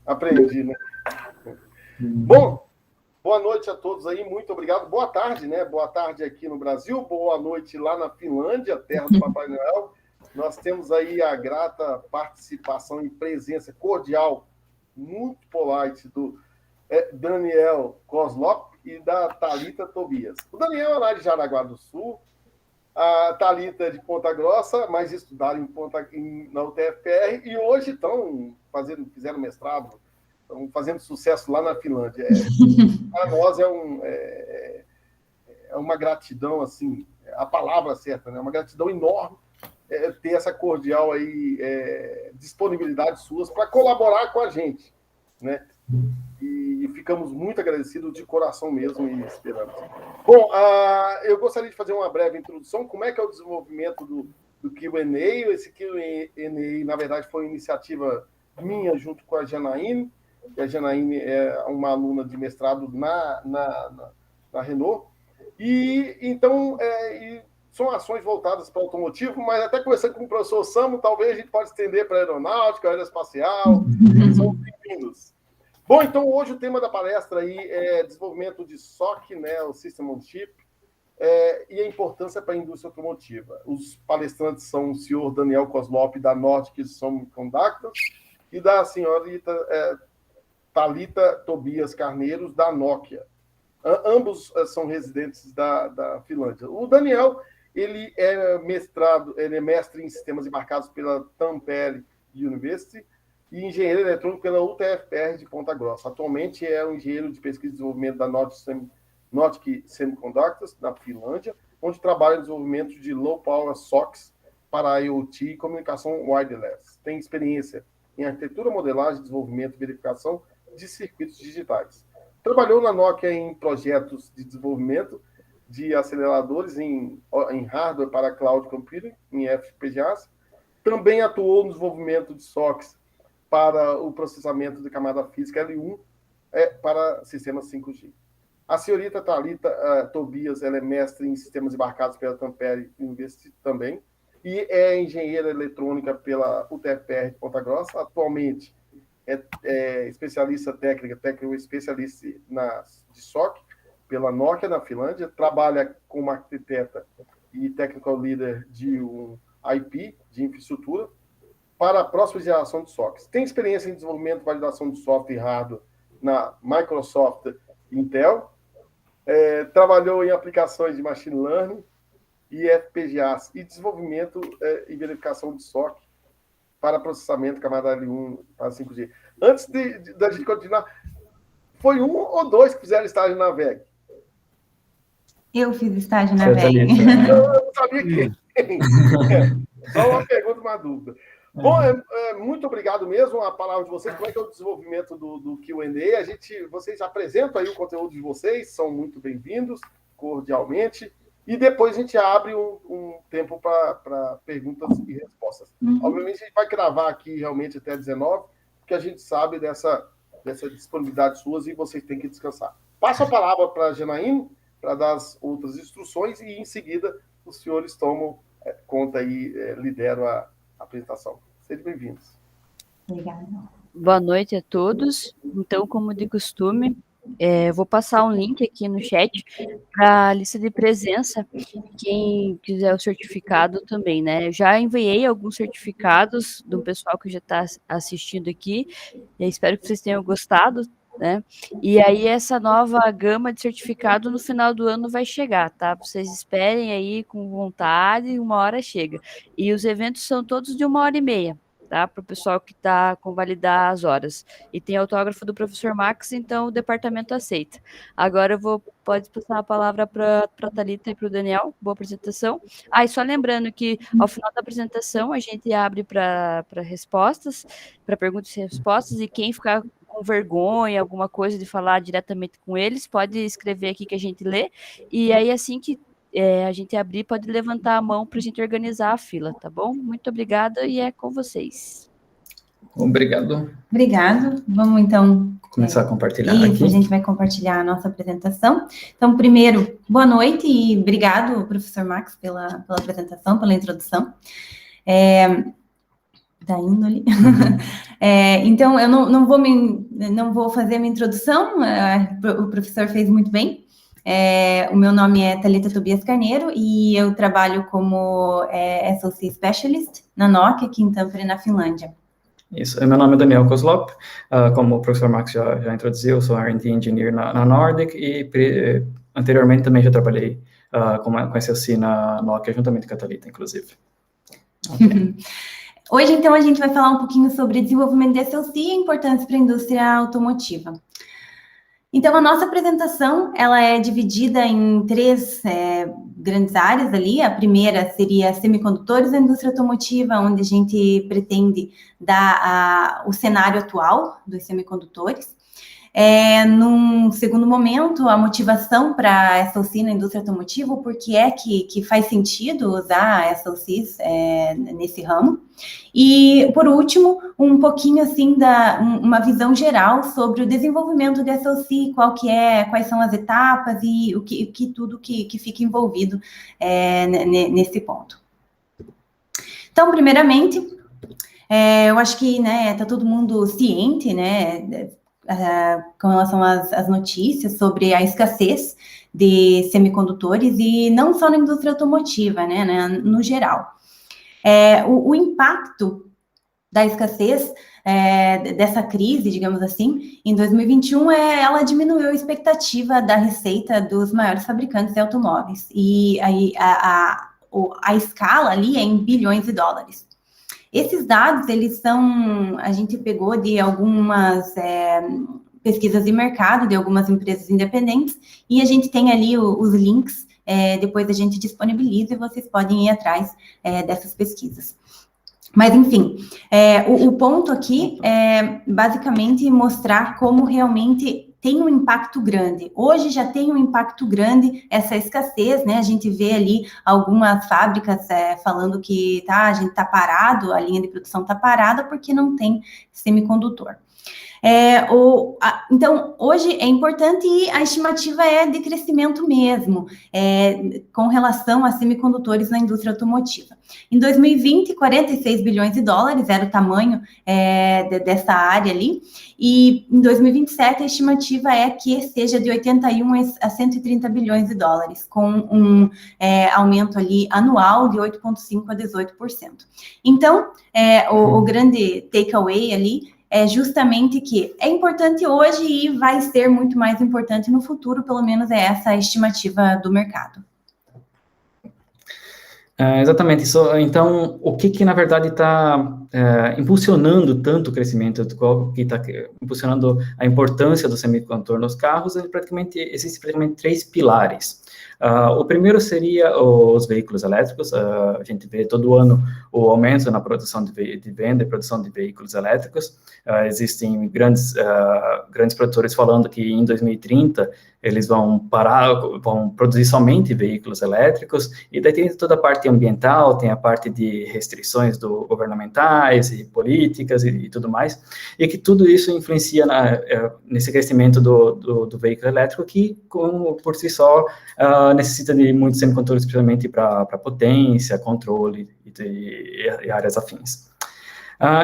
Aprendi, né? Bom, boa noite a todos aí, muito obrigado. Boa tarde, né? Boa tarde aqui no Brasil, boa noite lá na Finlândia, terra do Papai Noel. Nós temos aí a grata participação e presença cordial, muito polite, do Daniel Kozlop e da Thalita Tobias. O Daniel é lá de Jaraguá do Sul, a Thalita é de Ponta Grossa, mas estudaram na UTFPR e hoje fizeram mestrado, estão fazendo sucesso lá na Finlândia. Para nós é uma gratidão, assim, a palavra certa, né? Uma gratidão enorme ter essa cordial aí, disponibilidade suas para colaborar com a gente, né? E ficamos muito agradecidos de coração mesmo e esperamos. Bom, eu gostaria de fazer uma breve introdução. Como é que é o desenvolvimento do Q&A? Esse Q&A, na verdade, foi uma iniciativa minha junto com a Janaíne. A Janaíne é uma aluna de mestrado na Renault. E, então, são ações voltadas para o automotivo, mas até conversando com o professor Samu, talvez a gente pode estender para a aeronáutica, aeroespacial. São bem-vindos. Bom, então hoje o tema da palestra aí é desenvolvimento de SOC, né, o System on Chip, e a importância para a indústria automotiva. Os palestrantes são o senhor Daniel Kozlop, da Nordic Semiconductors, e da senhorita Thalita Tobias Carneiros, da Nokia. Ambos são residentes da Finlândia. O Daniel, ele é mestre em sistemas embarcados pela Tampere University, e engenheiro eletrônico pela UTFPR de Ponta Grossa. Atualmente é um engenheiro de pesquisa e desenvolvimento da Nordic Semiconductors, na Finlândia, onde trabalha em desenvolvimento de low power SOCs para IoT e comunicação wireless. Tem experiência em arquitetura, modelagem, desenvolvimento e verificação de circuitos digitais. Trabalhou na Nokia em projetos de desenvolvimento de aceleradores em hardware para cloud computing, em FPGAs. Também atuou no desenvolvimento de SOCs para o processamento de camada física L1 para sistemas 5G. A senhorita Thalita Tobias, ela é mestre em sistemas embarcados pela Tampere University também, e é engenheira eletrônica pela UTFPR de Ponta Grossa. Atualmente é especialista técnica especialista de SOC pela Nokia, na Finlândia. Trabalha como arquiteta e technical leader de um IP, de infraestrutura, para a próxima geração de SOCs. Tem experiência em desenvolvimento e validação de software e hardware na Microsoft Intel. Trabalhou em aplicações de machine learning e FPGAs e desenvolvimento e verificação de SOC para processamento camada L1 para 5G. Antes da gente continuar, foi um ou dois que fizeram estágio na VEG? Eu fiz estágio na VEG. Eu não sabia quem. Só uma pergunta, uma dúvida. Bom, muito obrigado mesmo, a palavra de vocês. Como é que é o desenvolvimento do Q&A? Vocês apresentam aí o conteúdo de vocês, são muito bem-vindos, cordialmente, e depois a gente abre um tempo para perguntas e respostas. Obviamente, a gente vai gravar aqui realmente até 19, porque a gente sabe dessa disponibilidade suas e vocês têm que descansar. Passo a palavra para a Janaíne, para dar as outras instruções, e em seguida os senhores tomam conta e lideram a apresentação. Sejam bem-vindos. Obrigada. Boa noite a todos. Então, como de costume, vou passar um link aqui no chat para a lista de presença, quem quiser o certificado também, né? Eu já enviei alguns certificados do pessoal que já está assistindo aqui, e espero que vocês tenham gostado, né? E aí essa nova gama de certificado no final do ano vai chegar, tá? Vocês esperem aí com vontade, uma hora chega. E os eventos são todos de 1h30, tá? Para o pessoal que está com validar as horas. E tem autógrafo do professor Max, então o departamento aceita. Agora pode passar a palavra para a Thalita e para o Daniel. Boa apresentação. E só lembrando que ao final da apresentação a gente abre para respostas, para perguntas e respostas, e quem ficar com vergonha, alguma coisa de falar diretamente com eles, pode escrever aqui que a gente lê, e aí assim que a gente abrir, pode levantar a mão para a gente organizar a fila, tá bom? Muito obrigada e é com vocês. Obrigado. Obrigado. Vamos, então... Começar a compartilhar aqui. A gente vai compartilhar a nossa apresentação. Então, primeiro, boa noite e obrigado, professor Max, pela apresentação, pela introdução. Da índole. Então, eu não vou fazer a minha introdução, o professor fez muito bem. O meu nome é Thalita Tobias Carneiro e eu trabalho como SOC Specialist na Nokia, aqui em Tampere, na Finlândia. Isso, meu nome é Daniel Kozlop, como o professor Max já introduziu, eu sou R&D Engineer na Nordic e anteriormente também já trabalhei com SOC na Nokia, juntamente com a Thalita, inclusive. Okay. Hoje, então, a gente vai falar um pouquinho sobre desenvolvimento de SOC e importância para a indústria automotiva. Então, a nossa apresentação, ela é dividida em 3 grandes áreas ali. A primeira seria semicondutores da indústria automotiva, onde a gente pretende dar o cenário atual dos semicondutores. Num segundo momento, a motivação para SOC na indústria automotiva, por que é que faz sentido usar SOCs nesse ramo. E, por último, um pouquinho, assim, uma visão geral sobre o desenvolvimento de SOC, quais são as etapas e tudo que fica envolvido nesse ponto. Então, primeiramente, eu acho que, tá todo mundo ciente, com relação às notícias sobre a escassez de semicondutores, e não só na indústria automotiva, no geral. O impacto da escassez dessa crise, digamos assim, em 2021, ela diminuiu a expectativa da receita dos maiores fabricantes de automóveis, e aí a escala ali é em bilhões de dólares. Esses dados, a gente pegou de algumas pesquisas de mercado, de algumas empresas independentes, e a gente tem ali os links, depois a gente disponibiliza e vocês podem ir atrás dessas pesquisas. Mas, enfim, o ponto aqui é basicamente mostrar como realmente tem um impacto grande. Hoje já tem um impacto grande essa escassez, A gente vê ali algumas fábricas falando que a gente está parado, a linha de produção está parada porque não tem semicondutor. Então, hoje é importante e a estimativa é de crescimento mesmo, com relação a semicondutores na indústria automotiva. Em 2020, 46 bilhões de dólares era o tamanho dessa área ali, e em 2027 a estimativa é que seja de 81 a 130 bilhões de dólares, com um aumento ali anual de 8,5% a 18%. Então, o grande takeaway ali é justamente que é importante hoje e vai ser muito mais importante no futuro, pelo menos é essa a estimativa do mercado. Exatamente. Então, o que na verdade está impulsionando tanto o crescimento, que está impulsionando a importância do semicondutor nos carros, existem praticamente 3 pilares. O primeiro seria os veículos elétricos. A gente vê todo ano o aumento na produção de venda e produção de veículos elétricos. Existem grandes produtores falando que em 2030 eles vão produzir somente veículos elétricos, e daí tem toda a parte ambiental, tem a parte de restrições governamentais e políticas e tudo mais, e que tudo isso influencia nesse crescimento do veículo elétrico, que, por si só, necessita de muitos semicondutores, principalmente para potência, controle e áreas afins.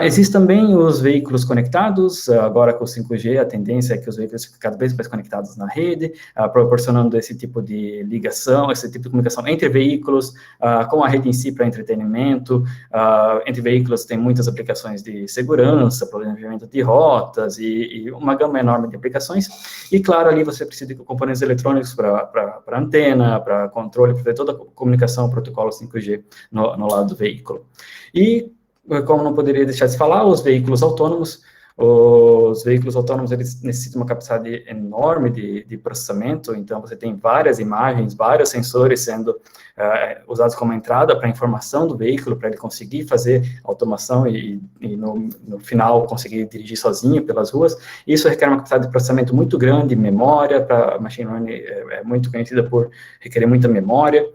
Existem também os veículos conectados. Agora com o 5G, a tendência é que os veículos fiquem cada vez mais conectados na rede, proporcionando esse tipo de ligação, esse tipo de comunicação entre veículos, com a rede em si para entretenimento. Entre veículos tem muitas aplicações de segurança, planejamento de rotas e uma gama enorme de aplicações. E, claro, ali você precisa de componentes eletrônicos para antena, para controle, para toda a comunicação, protocolo 5G no lado do veículo. E, como não poderia deixar de falar, os veículos autônomos. Os veículos autônomos, eles necessitam uma capacidade enorme de processamento, então você tem várias imagens, vários sensores sendo usados como entrada para a informação do veículo, para ele conseguir fazer automação e no final conseguir dirigir sozinho pelas ruas. Isso requer uma capacidade de processamento muito grande, memória, para machine learning é muito conhecida por requerer muita memória,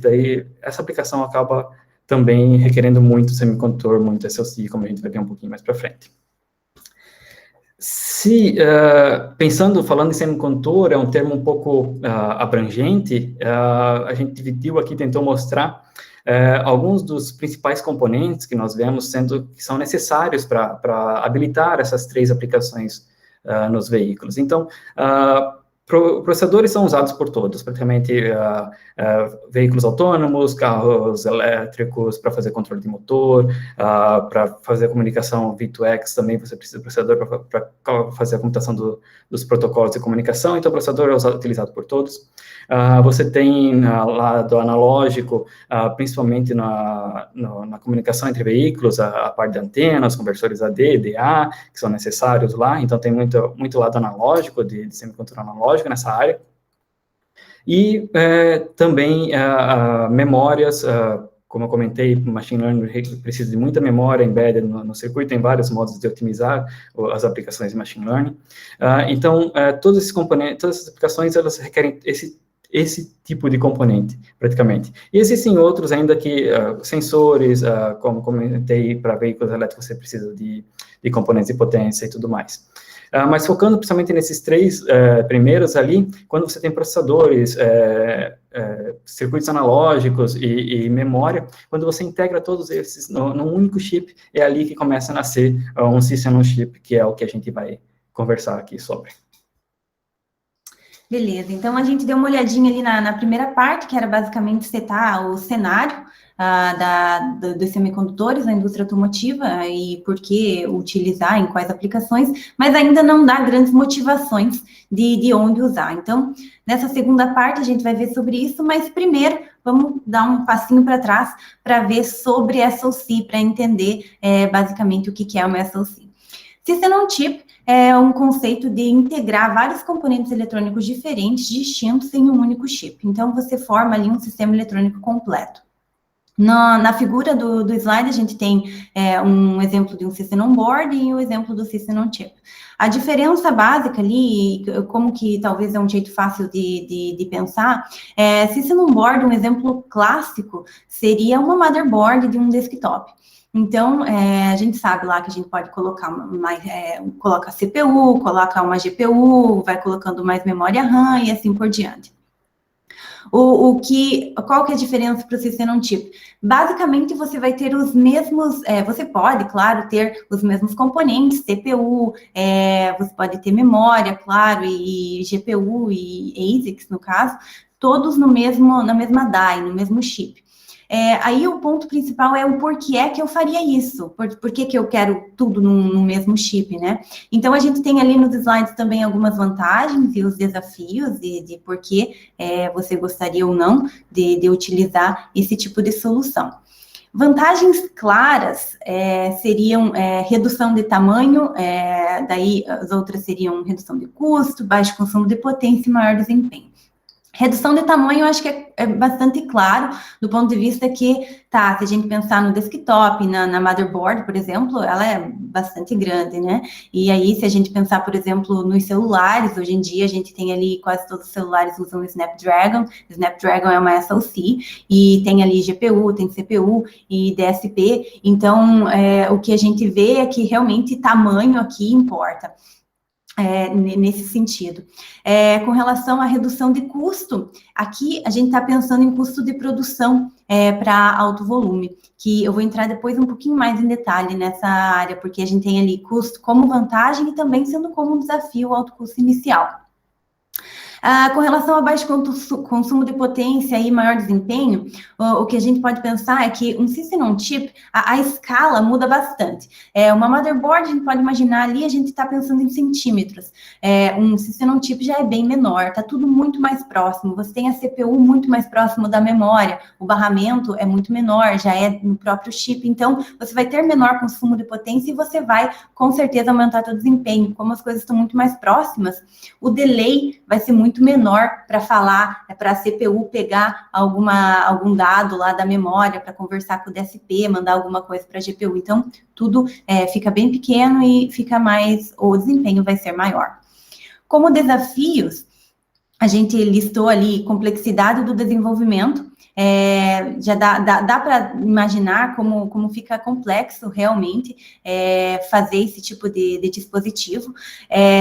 daí essa aplicação acaba também requerendo muito semicondutor, muito SoC, como a gente vai ver um pouquinho mais para frente. Falando em semicondutor, é um termo um pouco abrangente, a gente dividiu aqui, tentou mostrar alguns dos principais componentes que nós vemos que são necessários para habilitar essas 3 aplicações nos veículos. Então, processadores são usados por todos, praticamente veículos autônomos, carros elétricos para fazer controle de motor, para fazer a comunicação V2X também você precisa de processador para fazer a computação dos protocolos de comunicação, então o processador é utilizado por todos. Você tem lá do analógico, principalmente na comunicação entre veículos, a parte de antenas, conversores AD, DA, que são necessários lá, então tem muito lado analógico, de semicondutor analógico nessa área. E também memórias, como eu comentei, Machine Learning precisa de muita memória embedded no circuito, tem vários modos de otimizar as aplicações de Machine Learning. Então, todos esses componentes, todas essas aplicações, elas requerem esse tipo de componente, praticamente. E existem outros ainda que, sensores, como comentei, para veículos elétricos você precisa de componentes de potência e tudo mais. Mas focando principalmente nesses 3 primeiros ali, quando você tem processadores, circuitos analógicos e memória, quando você integra todos esses num único chip, é ali que começa a nascer um System on Chip, que é o que a gente vai conversar aqui sobre. Beleza, então a gente deu uma olhadinha ali na primeira parte, que era basicamente setar o cenário dos semicondutores na indústria automotiva e por que utilizar, em quais aplicações, mas ainda não dá grandes motivações de onde usar. Então, nessa segunda parte a gente vai ver sobre isso, mas primeiro vamos dar um passinho para trás para ver sobre SoC, para entender basicamente o que é uma SoC. System on Chip é um conceito de integrar vários componentes eletrônicos diferentes, distintos, em um único chip. Então, você forma ali um sistema eletrônico completo. Na figura do slide, a gente tem um exemplo de um System on Board e o exemplo do System on Chip. A diferença básica ali, como que talvez é um jeito fácil de pensar, System on Board, um exemplo clássico, seria uma motherboard de um desktop. Então, a gente sabe lá que a gente pode colocar coloca CPU, coloca uma GPU, vai colocando mais memória RAM e assim por diante. Qual que é a diferença para o System on Chip? Basicamente, você vai ter os mesmos, você pode, claro, ter os mesmos componentes, CPU, você pode ter memória, claro, e GPU e ASICs, no caso, todos na mesma die, no mesmo chip. Aí o ponto principal é o porquê é que eu faria isso, por que eu quero tudo no mesmo chip, né? Então, a gente tem ali nos slides também algumas vantagens e os desafios de por que você gostaria ou não de utilizar esse tipo de solução. Vantagens claras seriam redução de tamanho, daí as outras seriam redução de custo, baixo consumo de potência e maior desempenho. Redução de tamanho, eu acho que é bastante claro, do ponto de vista que, se a gente pensar no desktop, na motherboard, por exemplo, ela é bastante grande, né? E aí, se a gente pensar, por exemplo, nos celulares, hoje em dia a gente tem ali, quase todos os celulares usam o Snapdragon. O Snapdragon é uma SoC, e tem ali GPU, tem CPU e DSP, então, o que a gente vê é que realmente tamanho aqui importa. Nesse sentido. Com relação à redução de custo, aqui a gente está pensando em custo de produção para alto volume, que eu vou entrar depois um pouquinho mais em detalhe nessa área, porque a gente tem ali custo como vantagem e também sendo como um desafio o alto custo inicial. Com relação a baixo consumo de potência e maior desempenho, o que a gente pode pensar é que um System on Chip, a escala muda bastante. Uma motherboard, a gente pode imaginar ali, a gente está pensando em centímetros. Um System on Chip já é bem menor, está tudo muito mais próximo. Você tem a CPU muito mais próximo da memória, o barramento é muito menor, já é no próprio chip. Então, você vai ter menor consumo de potência e você vai, com certeza, aumentar seu desempenho. Como as coisas estão muito mais próximas, o delay vai ser muito menor para falar, para a CPU pegar algum dado lá da memória para conversar com o DSP, mandar alguma coisa para a GPU. Então, tudo fica bem pequeno e o desempenho vai ser maior. Como desafios, a gente listou ali complexidade do desenvolvimento. Já dá para imaginar como fica complexo realmente fazer esse tipo de dispositivo.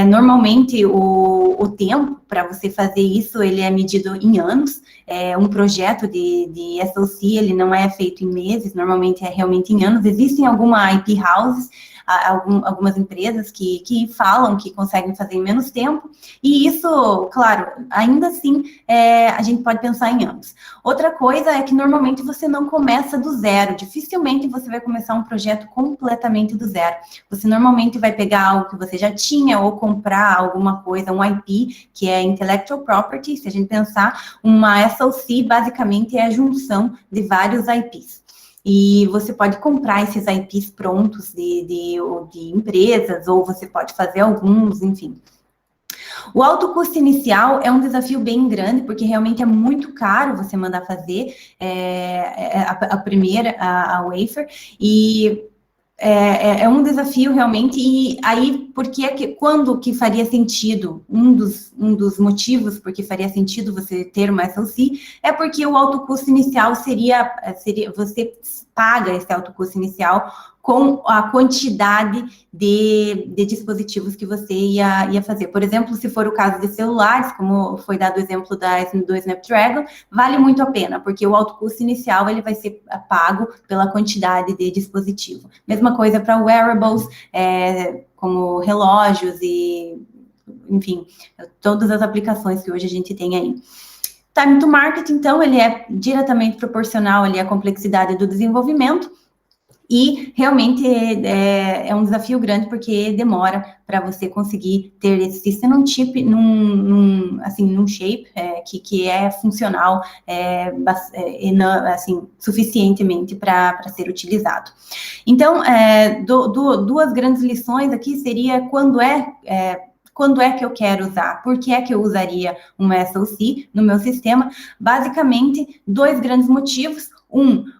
Normalmente, o tempo para você fazer isso, ele é medido em anos. Um projeto de SOC, ele não é feito em meses, normalmente é realmente em anos. Existem algumas IP houses, algumas empresas que falam que conseguem fazer em menos tempo, e isso, claro, ainda assim, a gente pode pensar em anos. Outra coisa é que, normalmente, você não começa do zero, dificilmente você vai começar um projeto completamente do zero. Você normalmente vai pegar algo que você já tinha, ou comprar alguma coisa, um IP, que é Intellectual Property. Se a gente pensar, uma SOC, basicamente, é a junção de vários IPs. E você pode comprar esses IPs prontos de empresas, ou você pode fazer alguns, enfim. O alto custo inicial é um desafio bem grande, porque realmente é muito caro você mandar fazer a primeira, a wafer, e é um desafio realmente. E aí, quando que faria sentido, um dos motivos porque faria sentido você ter uma SOC, é porque o alto custo inicial seria você paga esse alto custo inicial com a quantidade de dispositivos que você ia fazer. Por exemplo, se for o caso de celulares, como foi dado o exemplo do Snapdragon, vale muito a pena, porque o alto custo inicial ele vai ser pago pela quantidade de dispositivo. Mesma coisa para wearables, como relógios e, enfim, todas as aplicações que hoje a gente tem aí. Time to market, então, ele é diretamente proporcional ali à complexidade do desenvolvimento, e realmente é um desafio grande, porque demora para você conseguir ter esse system on chip num shape que é funcional, assim, suficientemente para ser utilizado. Então, duas grandes lições aqui seria quando é que eu quero usar? Por que é que eu usaria uma SOC no meu sistema? Basicamente, dois grandes motivos.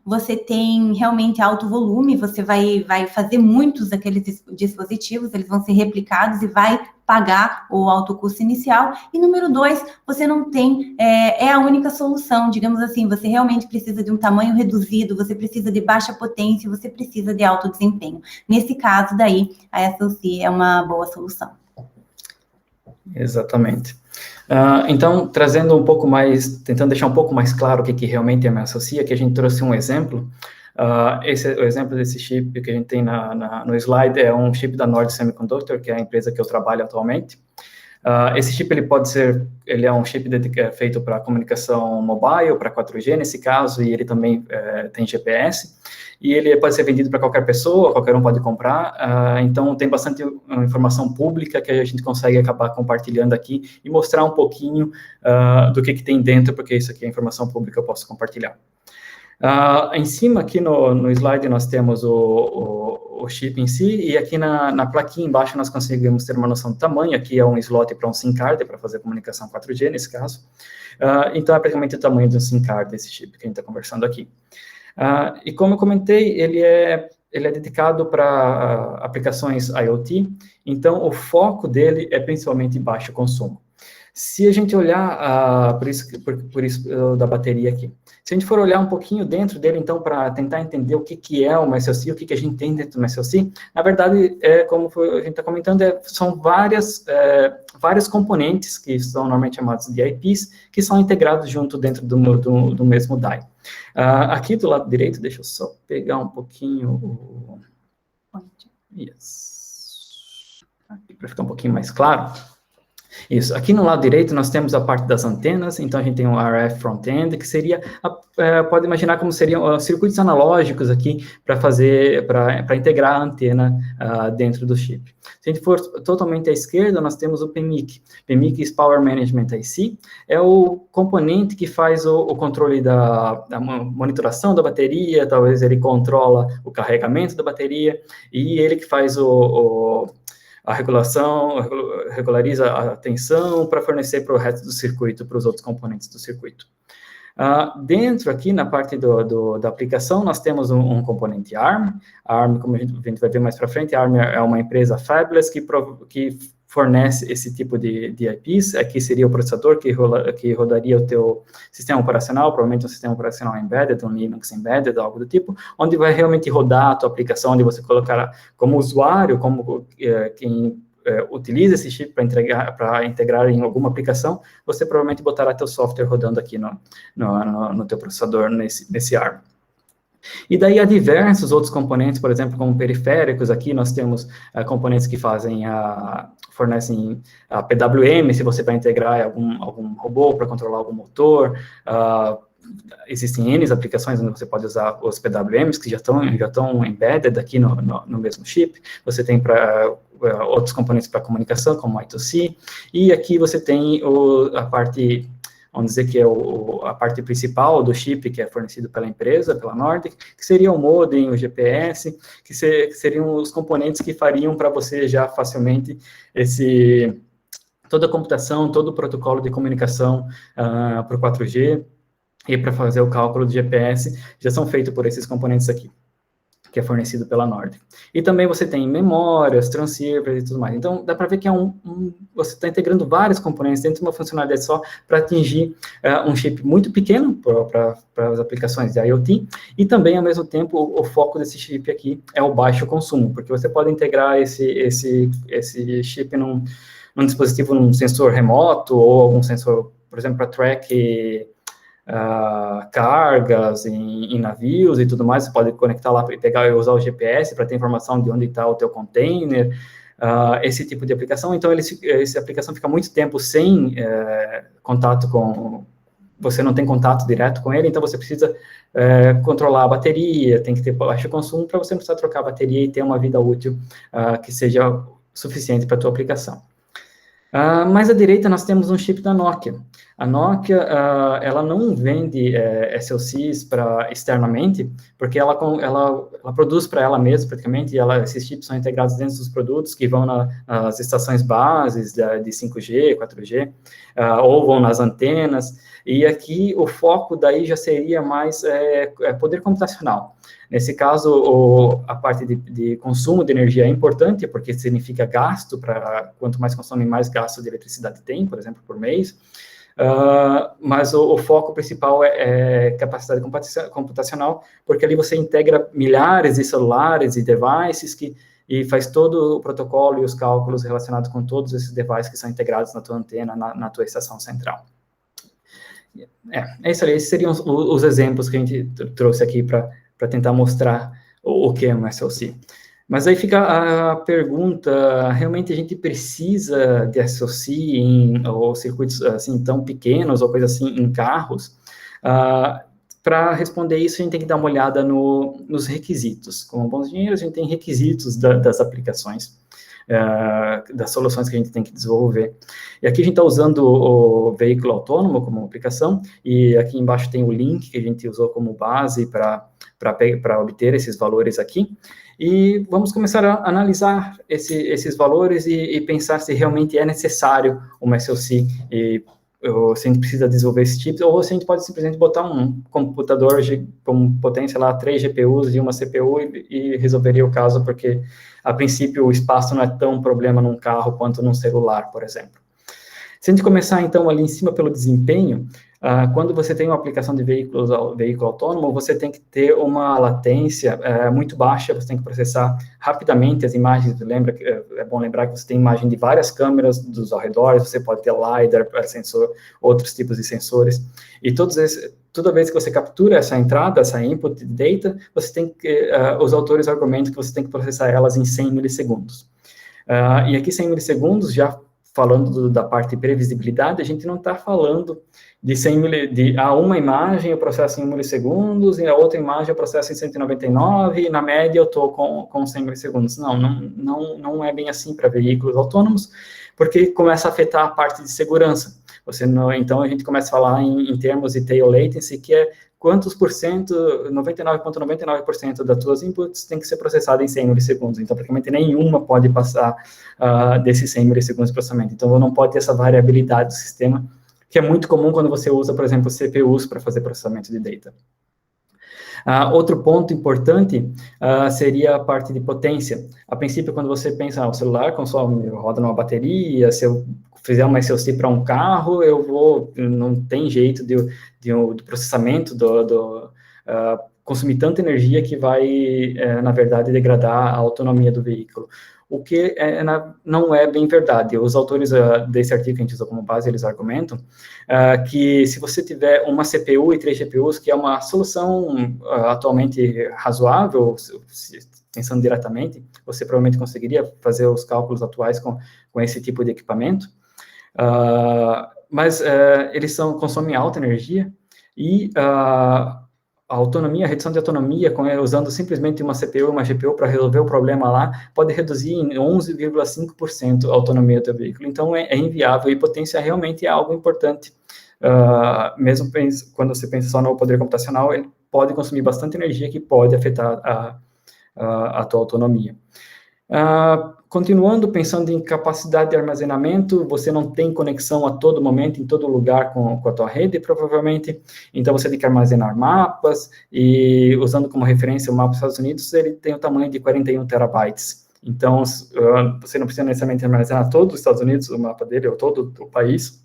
Você tem realmente alto volume, você vai fazer muitos daqueles dispositivos, eles vão ser replicados e vai pagar o alto custo inicial. E número 2, você não tem, é a única solução, digamos assim, você realmente precisa de um tamanho reduzido, você precisa de baixa potência, você precisa de alto desempenho. Nesse caso daí, a SOC é uma boa solução. Exatamente. Então, trazendo um pouco mais, tentando deixar um pouco mais claro o que realmente é uma SOC, aqui a gente trouxe um exemplo. O exemplo desse chip que a gente tem no slide é um chip da Nord Semiconductor, que é a empresa que eu trabalho atualmente. Esse chip ele é um chip feito para comunicação mobile, para 4G nesse caso, e ele também tem GPS, e ele pode ser vendido para qualquer pessoa, qualquer um pode comprar, então tem bastante informação pública que a gente consegue acabar compartilhando aqui e mostrar um pouquinho do que tem dentro, porque isso aqui é informação pública, eu posso compartilhar. Em cima, aqui no slide, nós temos o chip em si, e aqui na plaquinha embaixo nós conseguimos ter uma noção do tamanho. Aqui é um slot para um SIM card, para fazer comunicação 4G, nesse caso. Então, é praticamente o tamanho de um SIM card desse chip que a gente está conversando aqui. E como eu comentei, ele é dedicado para aplicações IoT, então o foco dele é principalmente baixo consumo. Se a gente olhar, por isso da bateria aqui, se a gente for olhar um pouquinho dentro dele, então, para tentar entender o que é uma SoC, o que a gente tem dentro de uma SoC, na verdade, como a gente está comentando, são vários componentes, que são normalmente chamados de IPs, que são integrados junto dentro do mesmo die. Aqui do lado direito, deixa eu só pegar um pouquinho o... Yes. Para ficar um pouquinho mais claro. Isso, aqui no lado direito nós temos a parte das antenas, então a gente tem um RF front-end, que seria, pode imaginar como seriam circuitos analógicos aqui para integrar a antena dentro do chip. Se a gente for totalmente à esquerda, nós temos o PMIC. PMIC Power Management IC, é o componente que faz o controle da monitoração da bateria, talvez ele controla o carregamento da bateria, e ele que faz a regulação, regulariza a tensão para fornecer para o resto do circuito, para os outros componentes do circuito. Dentro aqui, na parte da aplicação, nós temos um componente ARM. A ARM, como a gente vai ver mais para frente, a ARM é uma empresa fabless que fornece esse tipo de IPs. Aqui seria o processador que rodaria o teu sistema operacional, provavelmente um sistema operacional embedded, um Linux embedded, algo do tipo, onde vai realmente rodar a tua aplicação, onde você colocará como usuário, como quem utiliza esse chip para integrar em alguma aplicação, você provavelmente botará teu software rodando aqui no teu processador, nesse ARM. E daí há diversos outros componentes, por exemplo, como periféricos. Aqui nós temos componentes que fornecem a PWM, se você vai integrar algum robô para controlar algum motor. Existem N aplicações onde você pode usar os PWMs, que já estão embedded aqui no mesmo chip. Você tem outros componentes para comunicação, como I2C. E aqui você tem a parte, vamos dizer que é a parte principal do chip, que é fornecido pela empresa, pela Nordic, que seria o modem, o GPS, que seriam os componentes que fariam para você já facilmente toda a computação, todo o protocolo de comunicação para o 4G, e para fazer o cálculo do GPS, já são feitos por esses componentes aqui, que é fornecido pela Nordic. E também você tem memórias, transceivers e tudo mais. Então, dá para ver que você está integrando vários componentes dentro de uma funcionalidade só para atingir um chip muito pequeno para as aplicações de IoT, e também, ao mesmo tempo, o foco desse chip aqui é o baixo consumo, porque você pode integrar esse chip num dispositivo, num sensor remoto, ou algum sensor, por exemplo, para track cargas em navios e tudo mais. Você pode conectar lá e pegar e usar o GPS para ter informação de onde está o teu container, esse tipo de aplicação. Então, essa aplicação fica muito tempo sem contato você não tem contato direto com ele, então você precisa controlar a bateria, tem que ter baixo consumo para você não precisar trocar a bateria e ter uma vida útil que seja suficiente para a tua aplicação. Mais à direita, nós temos um chip da Nokia. A Nokia, ela não vende SoCs externamente, porque ela produz para ela mesma, praticamente, e esses chips são integrados dentro dos produtos que vão nas estações bases de 5G, 4G, ou vão nas antenas, e aqui o foco daí já seria mais poder computacional. Nesse caso, a parte de consumo de energia é importante, porque significa gasto, quanto mais consome, mais gasto de eletricidade tem, por exemplo, por mês. Mas o foco principal é capacidade computacional, porque ali você integra milhares de celulares e devices e faz todo o protocolo e os cálculos relacionados com todos esses devices que são integrados na tua antena, na tua estação central. É isso aí, esses seriam os exemplos que a gente trouxe aqui para tentar mostrar o que é um SoC. Mas aí fica a pergunta, realmente a gente precisa de SoC ou circuitos assim tão pequenos ou coisa assim em carros? Para responder isso, a gente tem que dar uma olhada nos requisitos. Como bons engenheiros, a gente tem requisitos das aplicações, das soluções que a gente tem que desenvolver. E aqui a gente está usando o veículo autônomo como aplicação, e aqui embaixo tem o link que a gente usou como base para obter esses valores aqui. E vamos começar a analisar esses valores e pensar se realmente é necessário uma SoC, ou se a gente precisa desenvolver esse tipo, ou se a gente pode simplesmente botar um computador com potência lá, 3 GPUs e uma CPU e resolveria o caso, porque, a princípio, o espaço não é tão problema num carro quanto num celular, por exemplo. Se a gente começar, então, ali em cima pelo desempenho, quando você tem uma aplicação de veículo autônomo, você tem que ter uma latência muito baixa, você tem que processar rapidamente as imagens. É bom lembrar que você tem imagem de várias câmeras dos arredores, você pode ter LiDAR, sensor, outros tipos de sensores, e toda vez que você captura essa entrada, essa input data, você tem que, os autores argumentam que você tem que processar elas em 100 milissegundos. E aqui 100 milissegundos, já falando da parte de previsibilidade, a gente não está falando de uma imagem eu processo em 1 milissegundos, e a outra imagem eu processo em 199, e na média eu estou com 100 milissegundos. Não é bem assim para veículos autônomos, porque começa a afetar a parte de segurança. Então, a gente começa a falar em termos de tail latency, que é quantos por cento, 99,99% das tuas inputs tem que ser processada em 100 milissegundos. Então, praticamente nenhuma pode passar desses 100 milissegundos de processamento. Então, não pode ter essa variabilidade do sistema, que é muito comum quando você usa, por exemplo, CPUs para fazer processamento de data. Outro ponto importante seria a parte de potência. A princípio, quando você pensa, o celular consome, roda numa bateria, se eu fizer uma SoC para um carro, não tem jeito do processamento consumir tanta energia que vai, na verdade, degradar a autonomia do veículo. O que não é bem verdade. Os autores desse artigo que a gente usou como base, eles argumentam que se você tiver uma CPU e 3 GPUs, que é uma solução atualmente razoável, pensando diretamente, você provavelmente conseguiria fazer os cálculos atuais com esse tipo de equipamento, mas eles consomem alta energia e a autonomia, a redução de autonomia, usando simplesmente uma CPU e uma GPU para resolver o problema lá, pode reduzir em 11,5% a autonomia do veículo. Então, é inviável, e potência realmente é algo importante. Mesmo quando você pensa só no poder computacional, ele pode consumir bastante energia que pode afetar a tua autonomia. Continuando, pensando em capacidade de armazenamento, você não tem conexão a todo momento, em todo lugar com a tua rede, provavelmente, então você tem que armazenar mapas, e usando como referência o mapa dos Estados Unidos, ele tem o tamanho de 41 terabytes, então você não precisa necessariamente armazenar todo os Estados Unidos, o mapa dele, ou todo o país,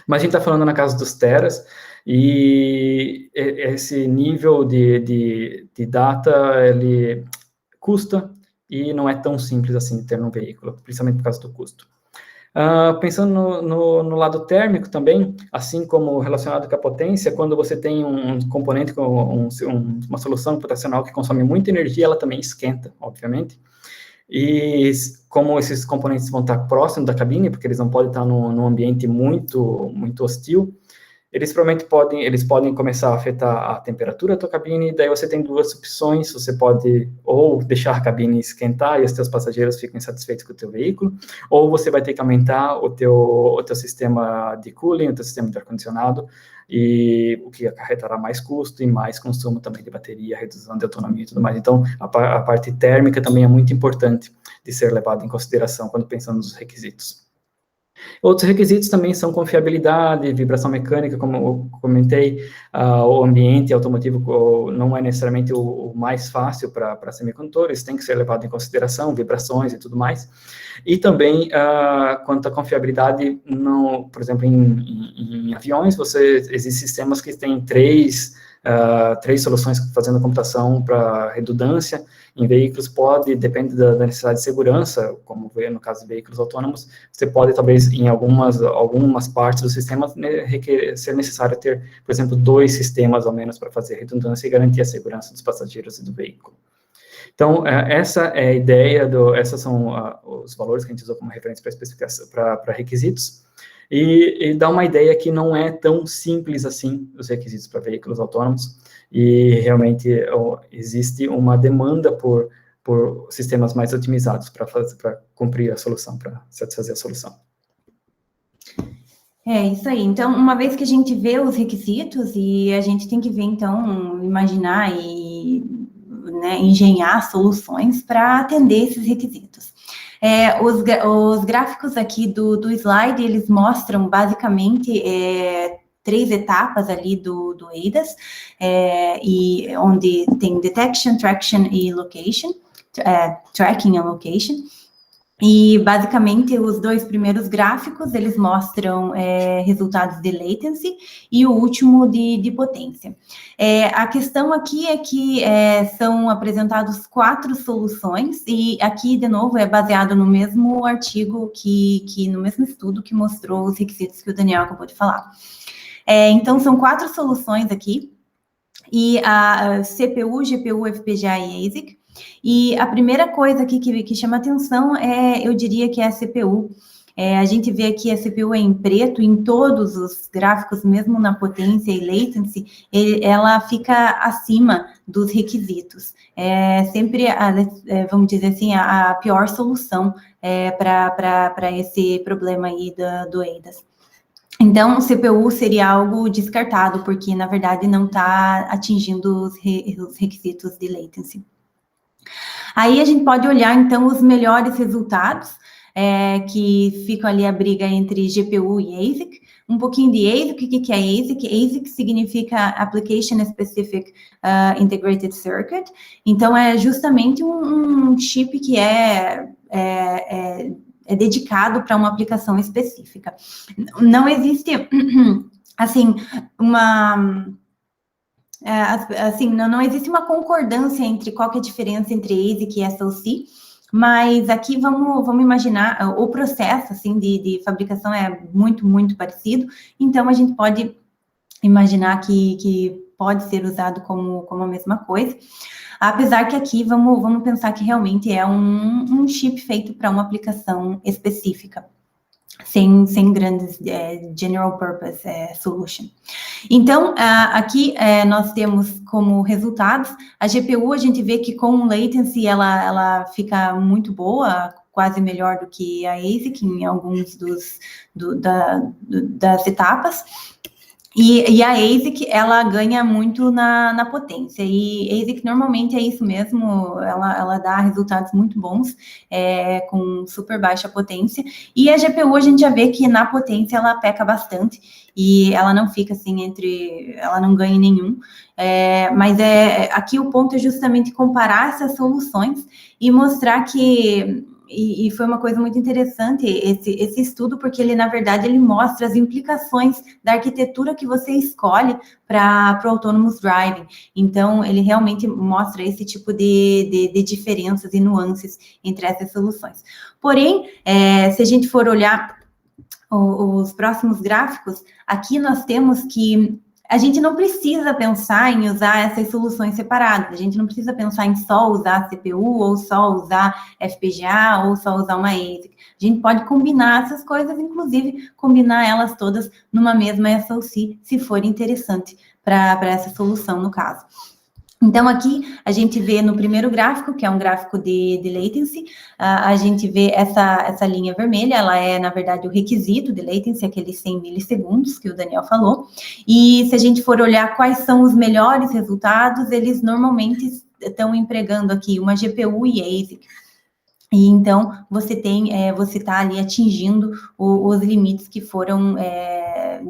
mas a gente está falando na casa dos teras, e esse nível de data, ele custa, e não é tão simples assim de ter no veículo, principalmente por causa do custo. Pensando no lado térmico também, assim como relacionado com a potência, quando você tem um componente com uma solução computacional que consome muita energia, ela também esquenta, obviamente. E como esses componentes vão estar próximos da cabine, porque eles não podem estar num ambiente muito, muito hostil, eles podem começar a afetar a temperatura da tua cabine, daí você tem duas opções, você pode ou deixar a cabine esquentar e os teus passageiros ficam insatisfeitos com o teu veículo, ou você vai ter que aumentar o teu sistema de cooling, o teu sistema de ar-condicionado, e o que acarretará mais custo e mais consumo também de bateria, redução de autonomia e tudo mais. Então, a parte térmica também é muito importante de ser levada em consideração quando pensando nos requisitos. Outros requisitos também são confiabilidade, vibração mecânica, como eu comentei, o ambiente automotivo não é necessariamente o mais fácil para semicondutores, tem que ser levado em consideração, vibrações e tudo mais. E também, quanto à confiabilidade, por exemplo, em aviões, existem sistemas que têm três soluções fazendo computação para redundância. Em veículos depende da necessidade de segurança, como no caso de veículos autônomos, você pode, talvez, em algumas partes do sistema, ser necessário ter, por exemplo, 2 sistemas, ao menos, para fazer redundância e garantir a segurança dos passageiros e do veículo. Então, essa é a ideia, esses são os valores que a gente usou como referência para especificação, para requisitos, e dá uma ideia que não é tão simples assim, os requisitos para veículos autônomos, e realmente existe uma demanda por sistemas mais otimizados para cumprir a solução, para satisfazer a solução. É isso aí. Então, uma vez que a gente vê os requisitos, e a gente tem que ver, então, imaginar e engenhar soluções para atender esses requisitos. Os gráficos aqui do slide, eles mostram basicamente 3 etapas ali do ADAS, e onde tem detection, traction e location, tracking e location. E, basicamente, os 2 primeiros gráficos, eles mostram resultados de latency e o último de potência. A questão aqui é que são apresentados 4 soluções, e aqui, de novo, é baseado no mesmo artigo, no mesmo estudo que mostrou os requisitos que o Daniel acabou de falar. Então, são 4 soluções aqui, e a CPU, GPU, FPGA e ASIC. E a primeira coisa aqui que chama atenção eu diria que é a CPU. A gente vê aqui a CPU em preto em todos os gráficos, mesmo na potência e latency, ela fica acima dos requisitos. Sempre, vamos dizer assim, a pior solução para esse problema aí do ADAS. Então, o CPU seria algo descartado, porque, na verdade, não está atingindo os requisitos de latency. Aí a gente pode olhar, então, os melhores resultados, que ficam ali a briga entre GPU e ASIC. um pouquinho de ASIC. O que é ASIC? ASIC significa Application Specific Integrated Circuit. Então, é justamente um chip que é dedicado para uma aplicação específica. Não existe, assim, não existe uma concordância entre qual que é a diferença entre ASIC e SoC, mas aqui vamos imaginar, o processo, assim, de fabricação é muito, muito parecido, então a gente pode imaginar que pode ser usado como a mesma coisa, apesar que aqui vamos pensar que realmente é um chip feito para uma aplicação específica, sem grandes general purpose solution. Então, aqui nós temos como resultados, a GPU, a gente vê que com latency ela fica muito boa, quase melhor do que a ASIC em alguns das etapas. E a ASIC, ela ganha muito na potência, e ASIC normalmente é isso mesmo, ela dá resultados muito bons, com super baixa potência, e a GPU a gente já vê que na potência ela peca bastante, e ela não fica assim ela não ganha nenhum, mas aqui o ponto é justamente comparar essas soluções e mostrar que... E foi uma coisa muito interessante esse estudo, porque ele, na verdade, ele mostra as implicações da arquitetura que você escolhe para o Autonomous Driving. Então, ele realmente mostra esse tipo de diferenças e nuances entre essas soluções. Porém, se a gente for olhar os próximos gráficos, aqui nós temos que... A gente não precisa pensar em usar essas soluções separadas, a gente não precisa pensar em só usar CPU, ou só usar FPGA, ou só usar uma ASIC. A gente pode combinar essas coisas, inclusive combinar elas todas numa mesma SoC, se for interessante para essa solução, no caso. Então, aqui, a gente vê no primeiro gráfico, que é um gráfico de latency, a gente vê essa linha vermelha, ela é, na verdade, o requisito de latency, aqueles 100 milissegundos que o Daniel falou, e se a gente for olhar quais são os melhores resultados, eles normalmente estão empregando aqui uma GPU e ASIC. E então, você está ali atingindo os limites que foram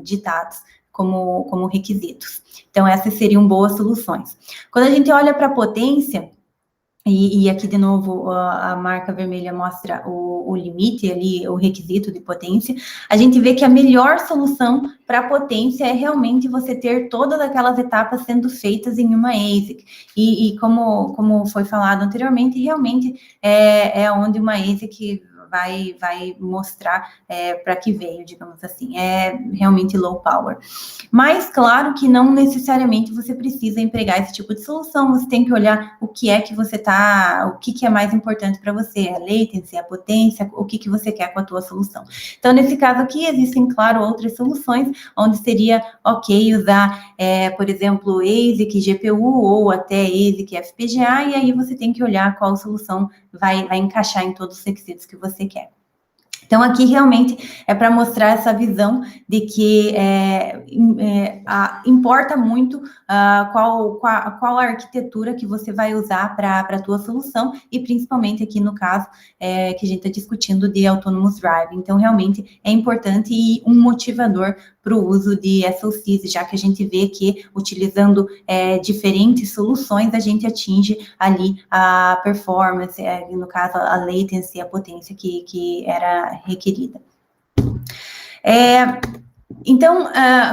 ditados como requisitos. Então, essas seriam boas soluções. Quando a gente olha para a potência, e aqui, de novo, a marca vermelha mostra o limite ali, o requisito de potência, a gente vê que a melhor solução para a potência é realmente você ter todas aquelas etapas sendo feitas em uma ASIC. E como foi falado anteriormente, realmente é onde uma ASIC vai mostrar para que veio, digamos assim, é realmente low power. Mas, claro que não necessariamente você precisa empregar esse tipo de solução, você tem que olhar o que é que você o que é mais importante para você, a latency, a potência, o que você quer com a tua solução. Então, nesse caso aqui, existem, claro, outras soluções, onde seria ok usar, por exemplo, ASIC, GPU, ou até ASIC, FPGA, e aí você tem que olhar qual solução vai encaixar em todos os requisitos que você quer. Então, aqui realmente é para mostrar essa visão de que importa muito qual a arquitetura que você vai usar para a tua solução, e principalmente aqui no caso que a gente está discutindo de Autonomous Driving. Então, realmente é importante e um motivador para o uso de SoCs, já que a gente vê que utilizando diferentes soluções, a gente atinge ali a performance, no caso a latency, a potência que era requerida. Então,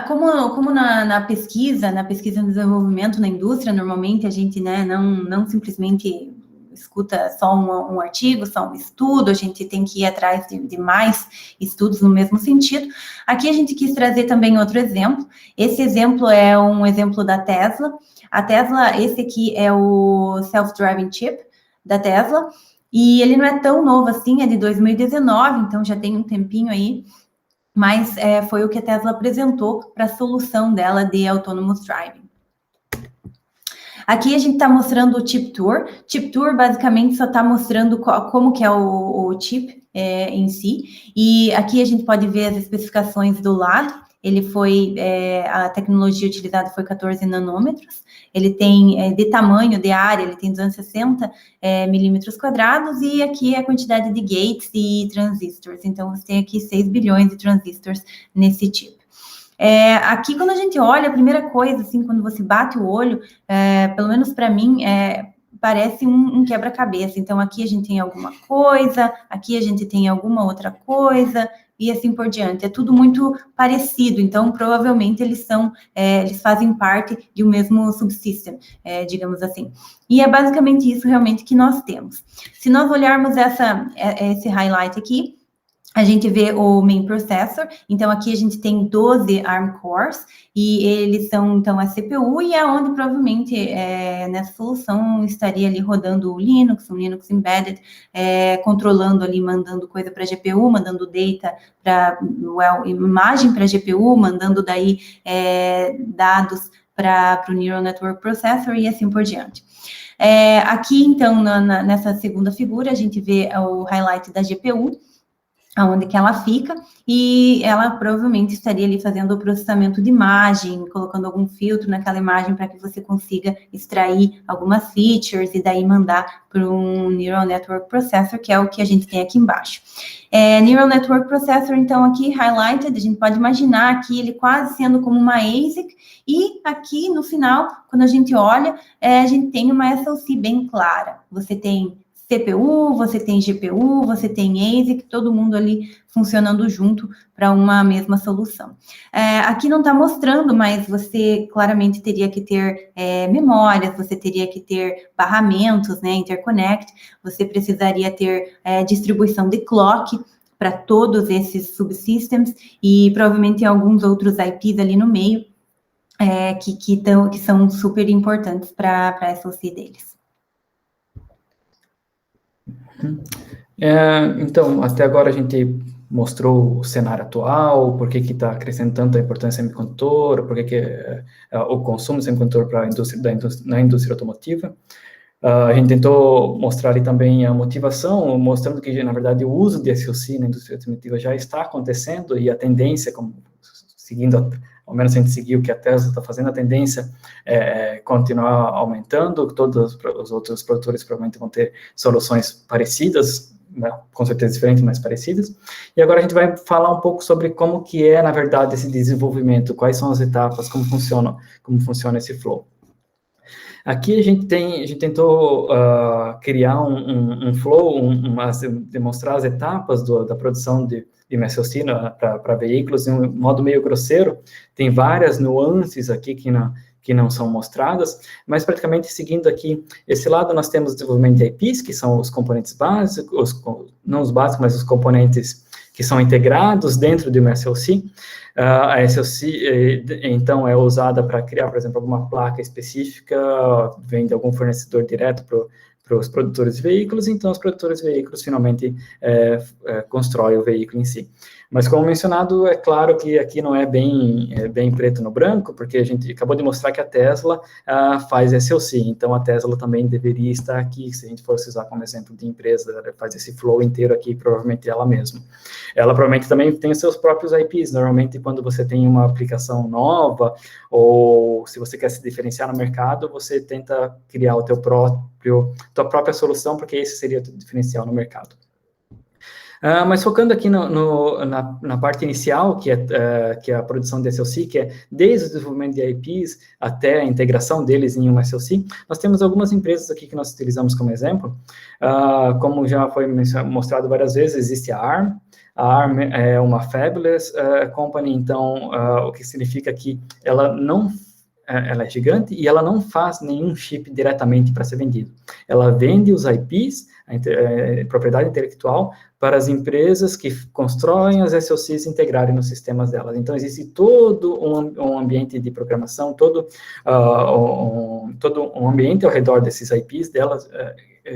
como na pesquisa e desenvolvimento na indústria, normalmente a gente não simplesmente escuta só um artigo, só um estudo, a gente tem que ir atrás de mais estudos no mesmo sentido. Aqui a gente quis trazer também outro exemplo. Esse exemplo é um exemplo da Tesla. A Tesla, esse aqui é o Self-Driving Chip da Tesla, e ele não é tão novo assim, é de 2019, então já tem um tempinho aí, mas foi o que a Tesla apresentou para a solução dela de Autonomous Driving. Aqui a gente está mostrando o Chip Tour. Chip Tour basicamente só está mostrando como que é o chip em si, e aqui a gente pode ver as especificações do lado. Ele foi, a tecnologia utilizada foi 14 nanômetros, ele tem, de tamanho, de área, ele tem 260 milímetros quadrados, e aqui é a quantidade de gates e transistores, então você tem aqui 6 bilhões de transistores nesse chip. Aqui, quando a gente olha, a primeira coisa, assim, quando você bate o olho, pelo menos para mim, parece um quebra-cabeça. Então, aqui a gente tem alguma coisa, aqui a gente tem alguma outra coisa, e assim por diante. É tudo muito parecido, então, provavelmente, eles fazem parte de um mesmo subsystem, digamos assim. E é basicamente isso, realmente, que nós temos. Se nós olharmos esse highlight aqui, a gente vê o main processor, então aqui a gente tem 12 ARM cores, e eles são, então, a CPU, e é onde provavelmente nessa solução estaria ali rodando o Linux, um Linux embedded, controlando ali, mandando coisa para a GPU, mandando data imagem para a GPU, mandando daí dados para o Neural Network Processor e assim por diante. Aqui, então, nessa segunda figura, a gente vê o highlight da GPU, aonde que ela fica, e ela provavelmente estaria ali fazendo o processamento de imagem, colocando algum filtro naquela imagem para que você consiga extrair algumas features e daí mandar para um Neural Network Processor, que é o que a gente tem aqui embaixo. Neural Network Processor, então, aqui highlighted, a gente pode imaginar aqui ele quase sendo como uma ASIC, e aqui no final, quando a gente olha, a gente tem uma SoC bem clara. Você tem CPU, você tem GPU, você tem ASIC, todo mundo ali funcionando junto para uma mesma solução. Aqui não está mostrando, mas você claramente teria que ter memórias, você teria que ter barramentos, né, interconnect, você precisaria ter distribuição de clock para todos esses subsystems e provavelmente alguns outros IPs ali no meio que são super importantes para a SoC deles. Então, até agora a gente mostrou o cenário atual, por que está crescendo tanto a importância do semicondutor, por que o consumo de semicondutor na indústria automotiva. A gente tentou mostrar ali também a motivação, mostrando que, na verdade, o uso de SoC na indústria automotiva já está acontecendo e a tendência, ao menos a gente seguiu o que a Tesla está fazendo, a tendência é continuar aumentando, todos os outros produtores provavelmente vão ter soluções parecidas, né, com certeza diferentes, mas parecidas. E agora a gente vai falar um pouco sobre como que é, na verdade, esse desenvolvimento, quais são as etapas, como funciona esse flow. Aqui a gente tentou criar um flow, demonstrar as etapas da produção de SoC para veículos de um modo meio grosseiro. Tem várias nuances aqui que não são mostradas, mas praticamente seguindo aqui esse lado, nós temos o desenvolvimento de IPs, que são os componentes básicos, não os básicos, mas os componentes que são integrados dentro de uma SoC. A SoC, então, é usada para criar, por exemplo, alguma placa específica, vem de algum fornecedor direto para os produtores de veículos, então os produtores de veículos finalmente constroem o veículo em si. Mas, como mencionado, é claro que aqui não é bem preto no branco, porque a gente acabou de mostrar que a Tesla faz SoC, então a Tesla também deveria estar aqui, se a gente fosse usar como exemplo de empresa, ela faz esse flow inteiro aqui, provavelmente ela mesma. Ela provavelmente também tem os seus próprios IPs, normalmente quando você tem uma aplicação nova, ou se você quer se diferenciar no mercado, você tenta criar tua própria solução, porque esse seria o diferencial no mercado. Mas focando aqui na parte inicial, que é a produção de SoC, que é desde o desenvolvimento de IPs até a integração deles em uma SoC, nós temos algumas empresas aqui que nós utilizamos como exemplo. Como já foi mostrado várias vezes, existe a ARM. A ARM é uma fabless company, então, o que significa que ela é gigante e ela não faz nenhum chip diretamente para ser vendido. Ela vende os IPs, propriedade intelectual, para as empresas que constroem as SoCs e integrarem nos sistemas delas. Então, existe todo um ambiente de programação, todo um ambiente ao redor desses IPs delas,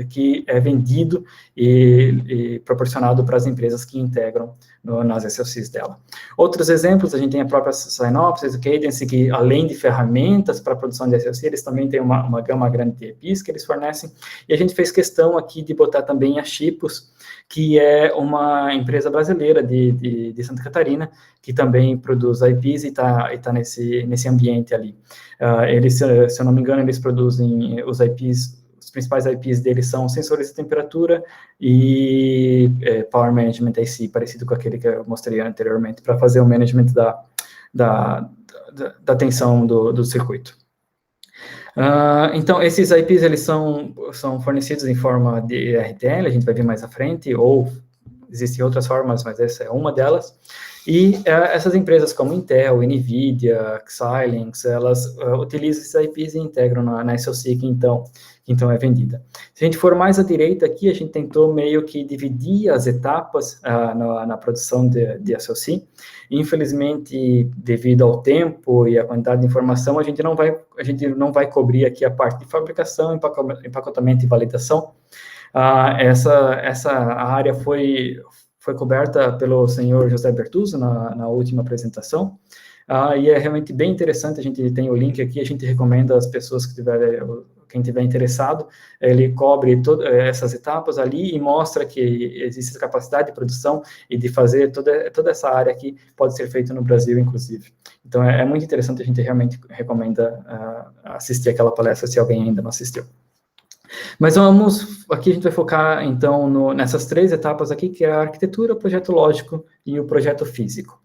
que é vendido e proporcionado para as empresas que integram nas SoCs dela. Outros exemplos, a gente tem a própria Synopsys, o Cadence, que além de ferramentas para a produção de SoC, eles também têm uma gama grande de IPs que eles fornecem, e a gente fez questão aqui de botar também a Chipos, que é uma empresa brasileira de Santa Catarina, que também produz IPs e está nesse ambiente ali. Eles, se eu não me engano, eles produzem os IPs. Os principais IPs deles são sensores de temperatura e Power Management IC, parecido com aquele que eu mostrei anteriormente, para fazer o management da tensão do circuito. Então, esses IPs, eles são fornecidos em forma de RTL, a gente vai ver mais à frente, ou existem outras formas, mas essa é uma delas. E essas empresas como Intel, NVIDIA, Xilinx, elas utilizam esses IPs e integram na SoC que então é vendida. Se a gente for mais à direita aqui, a gente tentou meio que dividir as etapas na produção de SoC. Infelizmente, devido ao tempo e à quantidade de informação, a gente não vai cobrir aqui a parte de fabricação, empacotamento e validação. Essa área foi coberta pelo senhor José Bertuzzo na última apresentação, e é realmente bem interessante. A gente tem o link aqui, a gente recomenda às pessoas quem tiver interessado, ele cobre todas essas etapas ali e mostra que existe capacidade de produção e de fazer toda essa área aqui pode ser feita no Brasil, inclusive. Então, é muito interessante, a gente realmente recomenda assistir aquela palestra, se alguém ainda não assistiu. Mas aqui a gente vai focar, então, nessas 3 etapas aqui, que é a arquitetura, o projeto lógico e o projeto físico.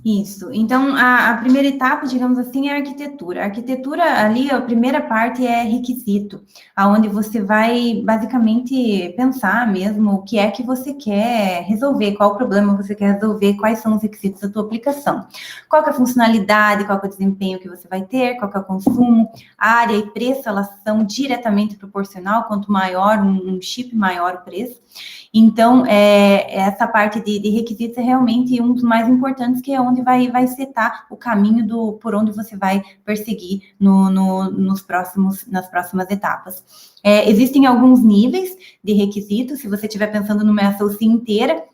Isso. Então, a primeira etapa, digamos assim, é a arquitetura. A arquitetura, ali, a primeira parte é requisito, aonde você vai, basicamente, pensar mesmo o que é que você quer resolver, qual o problema você quer resolver, quais são os requisitos da tua aplicação. Qual que é a funcionalidade, qual que é o desempenho que você vai ter, qual que é o consumo, área e preço, elas são diretamente proporcional, quanto maior um chip, maior o preço. Então, essa parte de requisitos é realmente um dos mais importantes, que é onde vai setar o caminho por onde você vai perseguir nas próximas etapas. Existem alguns níveis de requisitos. Se você estiver pensando numa SoC inteira,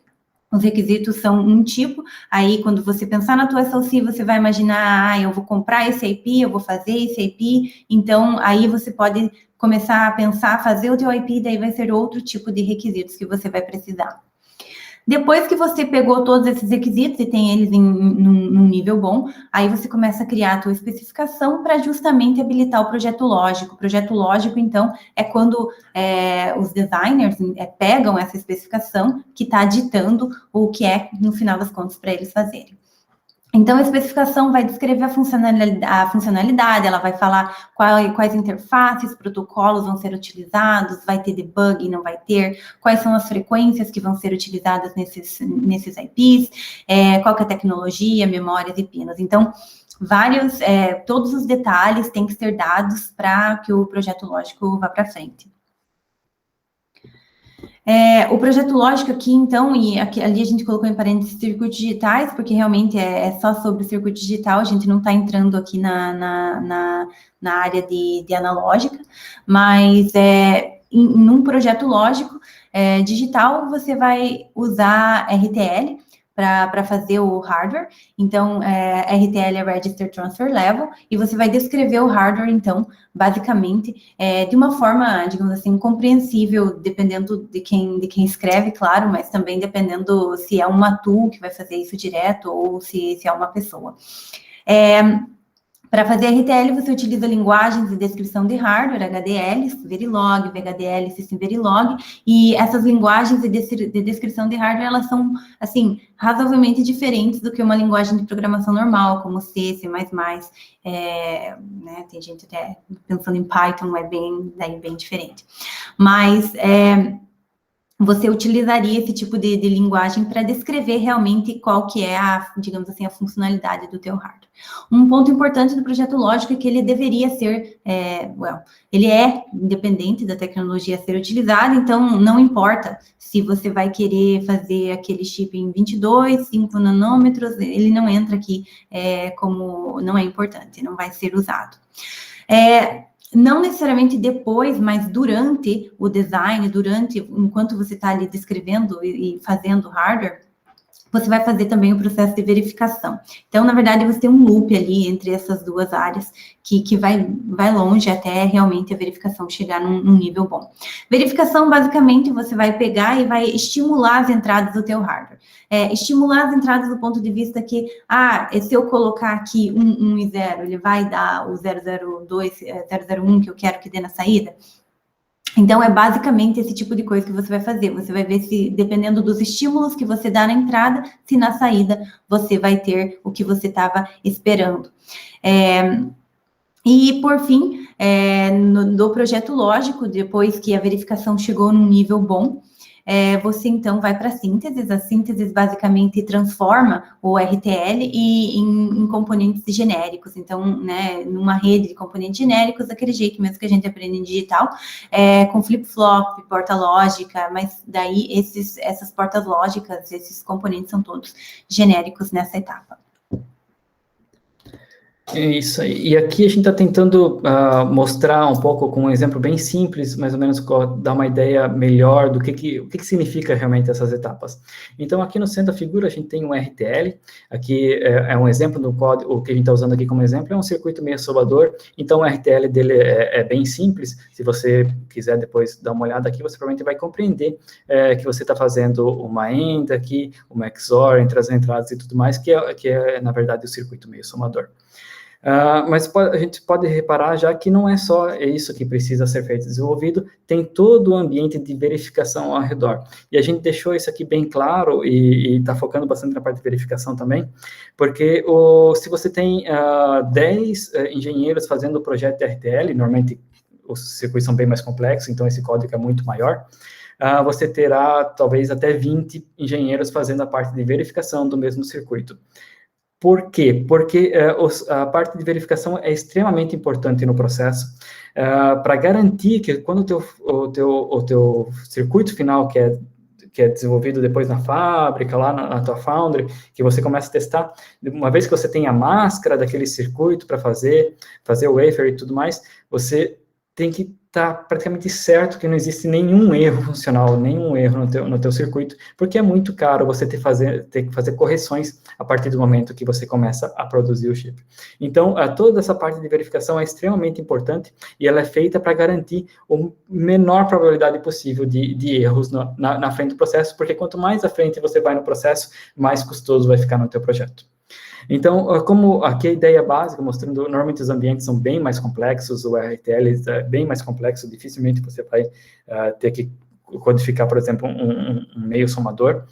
os requisitos são um tipo. Aí, quando você pensar na tua SoC, você vai imaginar, eu vou comprar esse IP, eu vou fazer esse IP. Então, aí você pode começar a pensar, fazer o teu IP, daí vai ser outro tipo de requisitos que você vai precisar. Depois que você pegou todos esses requisitos e tem eles num nível bom, aí você começa a criar a tua especificação para justamente habilitar o projeto lógico. O projeto lógico, então, é quando os designers pegam essa especificação que está ditando o que é, no final das contas, para eles fazerem. Então, a especificação vai descrever a funcionalidade, ela vai falar quais interfaces, protocolos vão ser utilizados, vai ter debug, não vai ter, quais são as frequências que vão ser utilizadas nesses IPs, qual que é a tecnologia, memórias e pinos. Então, todos os detalhes têm que ser dados para que o projeto lógico vá para frente. O projeto lógico aqui, então, e ali a gente colocou em parênteses circuitos digitais, porque realmente é só sobre circuito digital, a gente não está entrando aqui na área de analógica, mas num projeto lógico digital, você vai usar RTL para fazer o hardware. Então, RTL é Register Transfer Level, e você vai descrever o hardware, então, basicamente, de uma forma, digamos assim, compreensível, dependendo de quem escreve, claro, mas também dependendo se é uma tool que vai fazer isso direto ou se é uma pessoa. Para fazer RTL, você utiliza linguagens de descrição de hardware, HDL, Verilog, VHDL, System Verilog, e essas linguagens de descrição de hardware, elas são, assim, razoavelmente diferentes do que uma linguagem de programação normal, como C, C++, tem gente até pensando em Python, é bem diferente. Mas você utilizaria esse tipo de linguagem para descrever realmente qual que é digamos assim, a funcionalidade do teu hardware. Um ponto importante do projeto lógico é que ele deveria ser, ele é independente da tecnologia a ser utilizada, então não importa se você vai querer fazer aquele chip em 22, 5 nanômetros, ele não entra aqui como, não é importante, não vai ser usado. Não necessariamente depois, mas durante o design, enquanto você está ali descrevendo e fazendo hardware, você vai fazer também o processo de verificação. Então, na verdade, você tem um loop ali entre essas duas áreas que vai longe até realmente a verificação chegar num nível bom. Verificação, basicamente, você vai pegar e vai estimular as entradas do teu hardware. Estimular as entradas do ponto de vista que, se eu colocar aqui 1 e 0, ele vai dar o 002, 001 que eu quero que dê na saída? Então, é basicamente esse tipo de coisa que você vai fazer. Você vai ver se, dependendo dos estímulos que você dá na entrada, se na saída você vai ter o que você estava esperando. E, por fim, do projeto lógico, depois que a verificação chegou num nível bom, você, então, vai para a síntese. A síntese, basicamente, transforma o RTL em componentes genéricos. Então, né, numa rede de componentes genéricos, daquele jeito mesmo que a gente aprende em digital, com flip-flop, porta lógica, mas daí essas portas lógicas, esses componentes são todos genéricos nessa etapa. É isso aí. E aqui a gente está tentando mostrar um pouco com um exemplo bem simples, mais ou menos dar uma ideia melhor do que significa realmente essas etapas. Então, aqui no centro da figura, a gente tem um RTL. Aqui é um exemplo do código, o que a gente está usando aqui como exemplo é um circuito meio sobador. Então, o RTL dele é bem simples. Se você quiser depois dar uma olhada aqui, você provavelmente vai compreender que você está fazendo uma AND aqui, uma XOR entre as entradas e tudo mais, que é na verdade, o circuito meio somador. Mas a gente pode reparar já que não é só isso que precisa ser feito e desenvolvido, tem todo o ambiente de verificação ao redor. E a gente deixou isso aqui bem claro e está focando bastante na parte de verificação também, porque se você tem 10 engenheiros fazendo o projeto de RTL, normalmente os circuitos são bem mais complexos, então esse código é muito maior, você terá talvez até 20 engenheiros fazendo a parte de verificação do mesmo circuito. Por quê? Porque a parte de verificação é extremamente importante no processo, para garantir que quando o teu circuito final, que é desenvolvido depois na fábrica, lá na tua foundry, que você começa a testar, uma vez que você tem a máscara daquele circuito para fazer o wafer e tudo mais, você tem que estar praticamente certo que não existe nenhum erro funcional, nenhum erro no teu circuito, porque é muito caro você ter que fazer correções a partir do momento que você começa a produzir o chip. Então, toda essa parte de verificação é extremamente importante e ela é feita para garantir a menor probabilidade possível de erros na frente do processo, porque quanto mais à frente você vai no processo, mais custoso vai ficar no teu projeto. Então, como aqui a ideia básica, mostrando, normalmente os ambientes são bem mais complexos, o RTL é bem mais complexo, dificilmente você vai ter que codificar, por exemplo, um meio somador,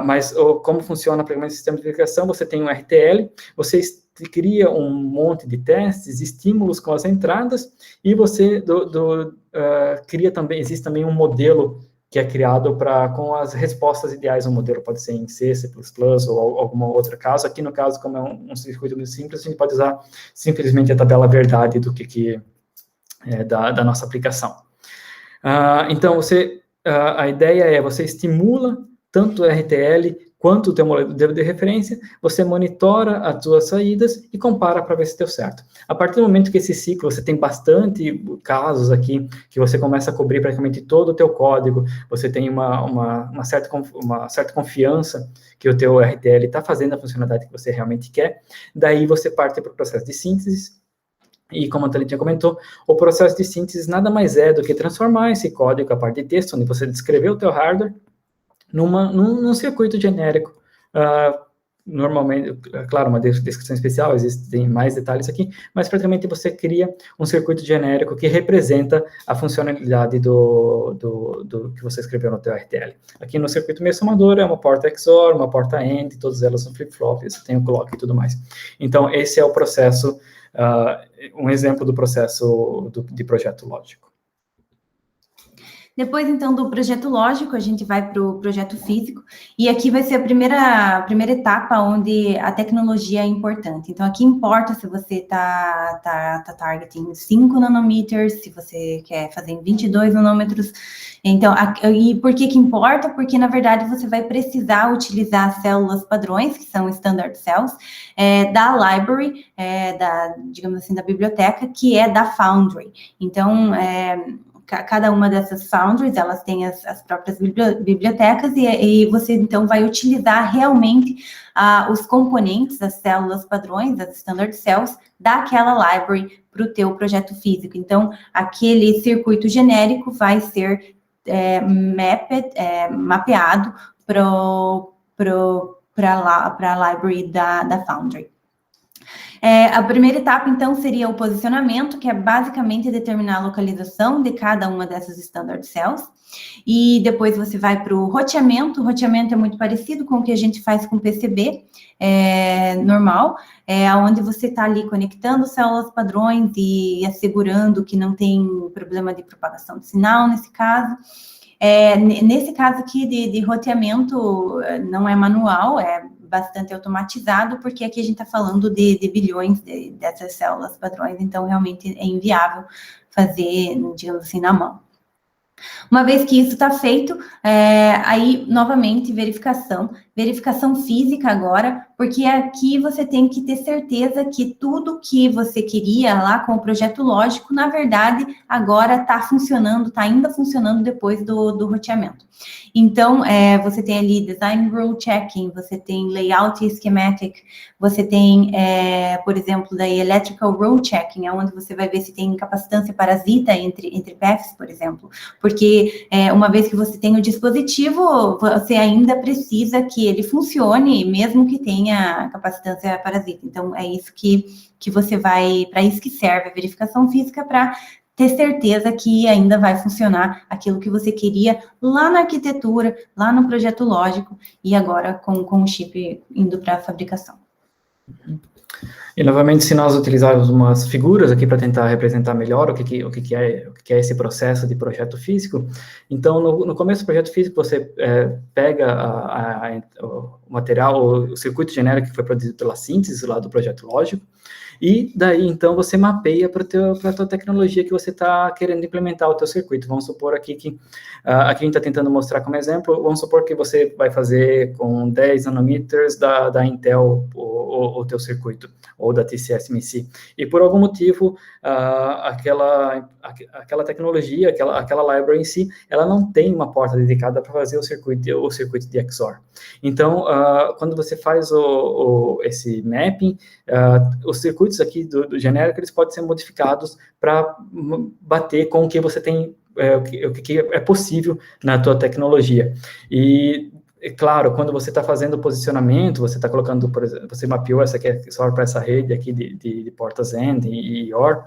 mas como funciona o sistema de verificação, você tem um RTL, você cria um monte de testes, estímulos com as entradas, e você cria também, existe também um modelo que é criado com as respostas ideais. O modelo pode ser em C, C++ ou alguma outra caso. Aqui, no caso, como é um circuito muito simples, a gente pode usar simplesmente a tabela verdade do que é da nossa aplicação. Então, a ideia é você estimula tanto o RTL quanto o teu modelo de referência, você monitora as suas saídas e compara para ver se deu certo. A partir do momento que esse ciclo, você tem bastante casos aqui, que você começa a cobrir praticamente todo o teu código, você tem uma certa confiança que o teu RTL está fazendo a funcionalidade que você realmente quer, daí você parte para o processo de síntese, e como a Thalitinha comentou, o processo de síntese nada mais é do que transformar esse código, a parte de texto, onde você descreveu o teu hardware, num circuito genérico. Normalmente, claro, uma descrição especial, existem mais detalhes aqui, mas praticamente você cria um circuito genérico que representa a funcionalidade do que você escreveu no teu RTL. Aqui no circuito meio somador é uma porta XOR, uma porta AND, todas elas são flip-flop, você tem o clock e tudo mais. Então, esse é o processo, um exemplo do processo de projeto lógico. Depois, então, do projeto lógico, a gente vai para o projeto físico, e aqui vai ser a primeira etapa onde a tecnologia é importante. Então, aqui importa se você está targeting 5 nanômetros, se você quer fazer em 22 nanômetros. Então, e por que importa? Porque, na verdade, você vai precisar utilizar células padrões, que são standard cells, da library, digamos assim, da biblioteca, que é da Foundry. Então, cada uma dessas foundries, elas têm as próprias bibliotecas, e você, então, vai utilizar realmente os componentes, as células padrões, as standard cells, daquela library para o teu projeto físico. Então, aquele circuito genérico vai ser mapeado para a library da Foundry. A primeira etapa, então, seria o posicionamento, que é basicamente determinar a localização de cada uma dessas standard cells. E depois você vai para o roteamento. O roteamento é muito parecido com o que a gente faz com PCB normal, onde você está ali conectando células padrões e assegurando que não tem problema de propagação de sinal, nesse caso. Nesse caso aqui de roteamento, não é manual, é bastante automatizado, porque aqui a gente está falando de bilhões dessas células padrões, então realmente é inviável fazer, digamos assim, na mão. Uma vez que isso está feito, aí, novamente, verificação física agora, porque aqui você tem que ter certeza que tudo que você queria lá com o projeto lógico, na verdade, agora está funcionando, está ainda funcionando depois do roteamento. Então, você tem ali Design Rule Checking, você tem Layout e Schematic, você tem, por exemplo, daí Electrical Rule Checking, onde você vai ver se tem capacitância parasita entre paths, por exemplo, porque uma vez que você tem o dispositivo, você ainda precisa que ele funcione, mesmo que tenha capacitância parasita. Então, é isso que você vai, para isso que serve a verificação física, para ter certeza que ainda vai funcionar aquilo que você queria lá na arquitetura, lá no projeto lógico, e agora com o chip indo para a fabricação. E, novamente, se nós utilizarmos umas figuras aqui para tentar representar melhor o que é esse processo de projeto físico, então, no começo do projeto físico, você pega o material, o circuito genérico que foi produzido pela síntese lá do projeto lógico, e daí, então, você mapeia para a tua tecnologia que você está querendo implementar o teu circuito. Vamos supor aqui que, aqui a gente está tentando mostrar como exemplo, vamos supor que você vai fazer com 10 nanômetros da Intel o teu circuito, ou da TSMC, e por algum motivo, aquela tecnologia, aquela library em si, ela não tem uma porta dedicada para fazer o circuito de XOR. Então, quando você faz esse mapping, os circuitos aqui do genérico, eles podem ser modificados para bater com o que você tem, o que é possível na tua tecnologia. E, é claro, quando você está fazendo o posicionamento, você está colocando, por exemplo, você mapeou essa aqui só para essa rede aqui de portas AND e OR,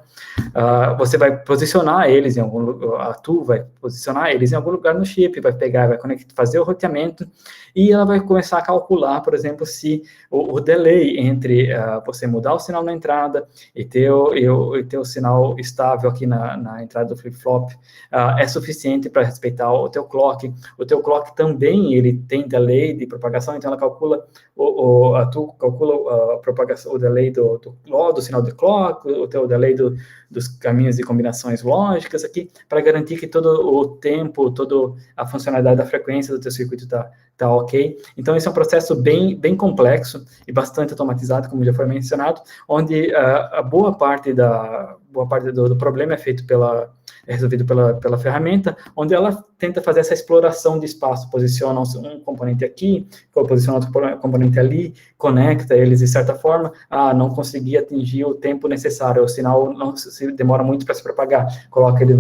você vai posicionar eles em algum lugar, a TU vai posicionar eles em algum lugar no chip, vai pegar, vai conectar, fazer o roteamento, e ela vai começar a calcular, por exemplo, se o delay entre você mudar o sinal na entrada e ter o sinal estável aqui na entrada do flip-flop é suficiente para respeitar o teu clock. O teu clock também, ele tem delay de propagação, então ela calcula, a TU calcula a propagação, o delay do sinal de clock, o teu delay dos caminhos de combinações lógicas aqui, para garantir que todo o tempo, toda a funcionalidade da frequência do teu circuito está ok. Então, esse é um processo bem complexo e bastante automatizado, como já foi mencionado, onde a boa parte do problema é resolvido pela ferramenta, onde ela tenta fazer essa exploração de espaço, posiciona um componente aqui, posiciona outro componente ali, conecta eles de certa forma, não consegui atingir o tempo necessário, o sinal não demora muito para se propagar, coloca ele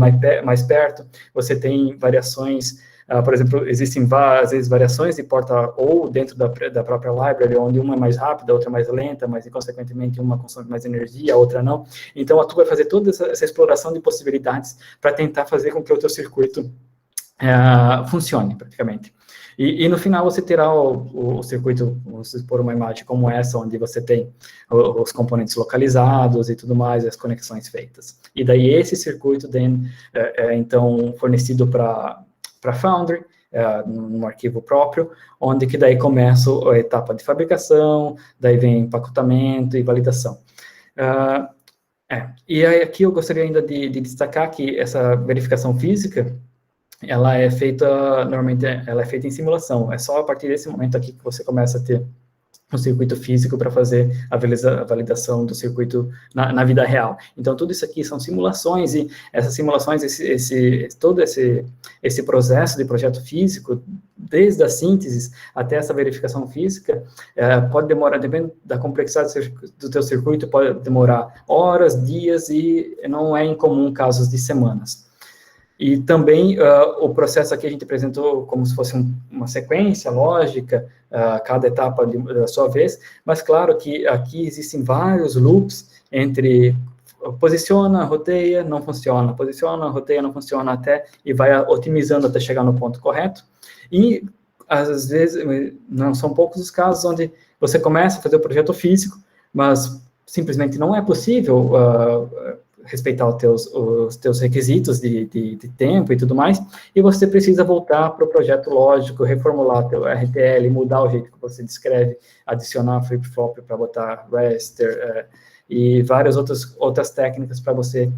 mais perto, você tem variações, por exemplo, existem às vezes variações de porta ou dentro da própria library, onde uma é mais rápida, a outra é mais lenta, mas, consequentemente, uma consome mais energia, a outra não. Então, a TU vai fazer toda essa exploração de possibilidades para tentar fazer com que o teu circuito funcione, praticamente. E no final, você terá o circuito, vamos supor uma imagem como essa, onde você tem os componentes localizados e tudo mais, as conexões feitas. E daí, esse circuito, então, fornecido para Foundry, num arquivo próprio, onde que daí começa a etapa de fabricação, daí vem empacotamento e validação. E aí, aqui eu gostaria ainda de destacar que essa verificação física, ela é feita, normalmente, ela é feita em simulação, é só a partir desse momento aqui que você começa a ter um circuito físico para fazer a validação do circuito na vida real. Então, tudo isso aqui são simulações, e essas simulações, todo esse processo de projeto físico, desde a síntese até essa verificação física, pode demorar, dependendo da complexidade do teu circuito, pode demorar horas, dias, e não é incomum casos de semanas. E também o processo aqui a gente apresentou como se fosse uma sequência lógica, cada etapa da sua vez, mas claro que aqui existem vários loops entre posiciona, roteia, não funciona, posiciona, roteia, não funciona, até, e vai otimizando até chegar no ponto correto. E, às vezes, não são poucos os casos onde você começa a fazer o projeto físico, mas simplesmente não é possível respeitar os teus requisitos de tempo e tudo mais, e você precisa voltar para o projeto lógico, reformular teu RTL, mudar o jeito que você descreve, adicionar flip-flop para botar raster, e várias outras técnicas para você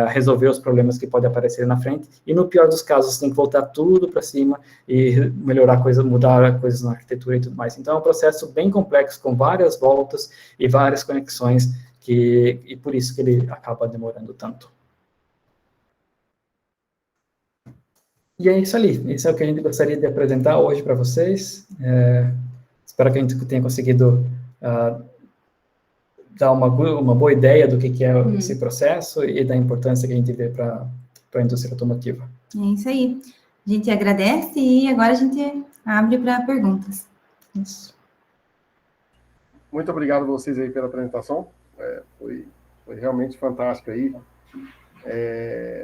resolver os problemas que podem aparecer na frente, e no pior dos casos, você tem que voltar tudo para cima e melhorar coisas, mudar coisas na arquitetura e tudo mais. Então, é um processo bem complexo, com várias voltas e várias conexões, e por isso que ele acaba demorando tanto. E é isso ali, isso é o que a gente gostaria de apresentar hoje para vocês. Espero que a gente tenha conseguido dar uma boa ideia do que é esse processo e da importância que a gente vê para a indústria automotiva. É isso aí. A gente agradece e agora a gente abre para perguntas. Isso. Muito obrigado a vocês aí pela apresentação. Foi realmente fantástico aí.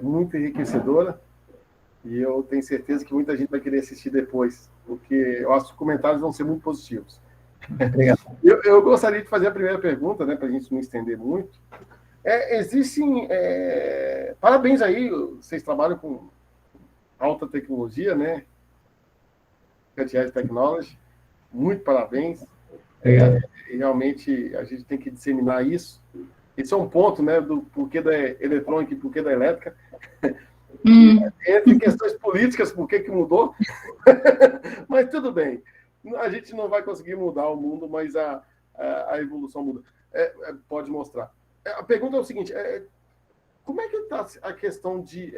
Muito enriquecedora. E eu tenho certeza que muita gente vai querer assistir depois, porque eu acho que os comentários vão ser muito positivos. Obrigado. Eu gostaria de fazer a primeira pergunta, né, para a gente não estender muito. Existem... parabéns aí, vocês trabalham com alta tecnologia, né? Cutting-edge technology. Muito parabéns. E realmente a gente tem que disseminar isso. Esse é um ponto, né, do porquê da eletrônica e porquê da elétrica. Entre questões políticas, por que mudou? Mas tudo bem. A gente não vai conseguir mudar o mundo, mas a evolução muda. Pode mostrar. A pergunta é o seguinte, como é que está a questão de...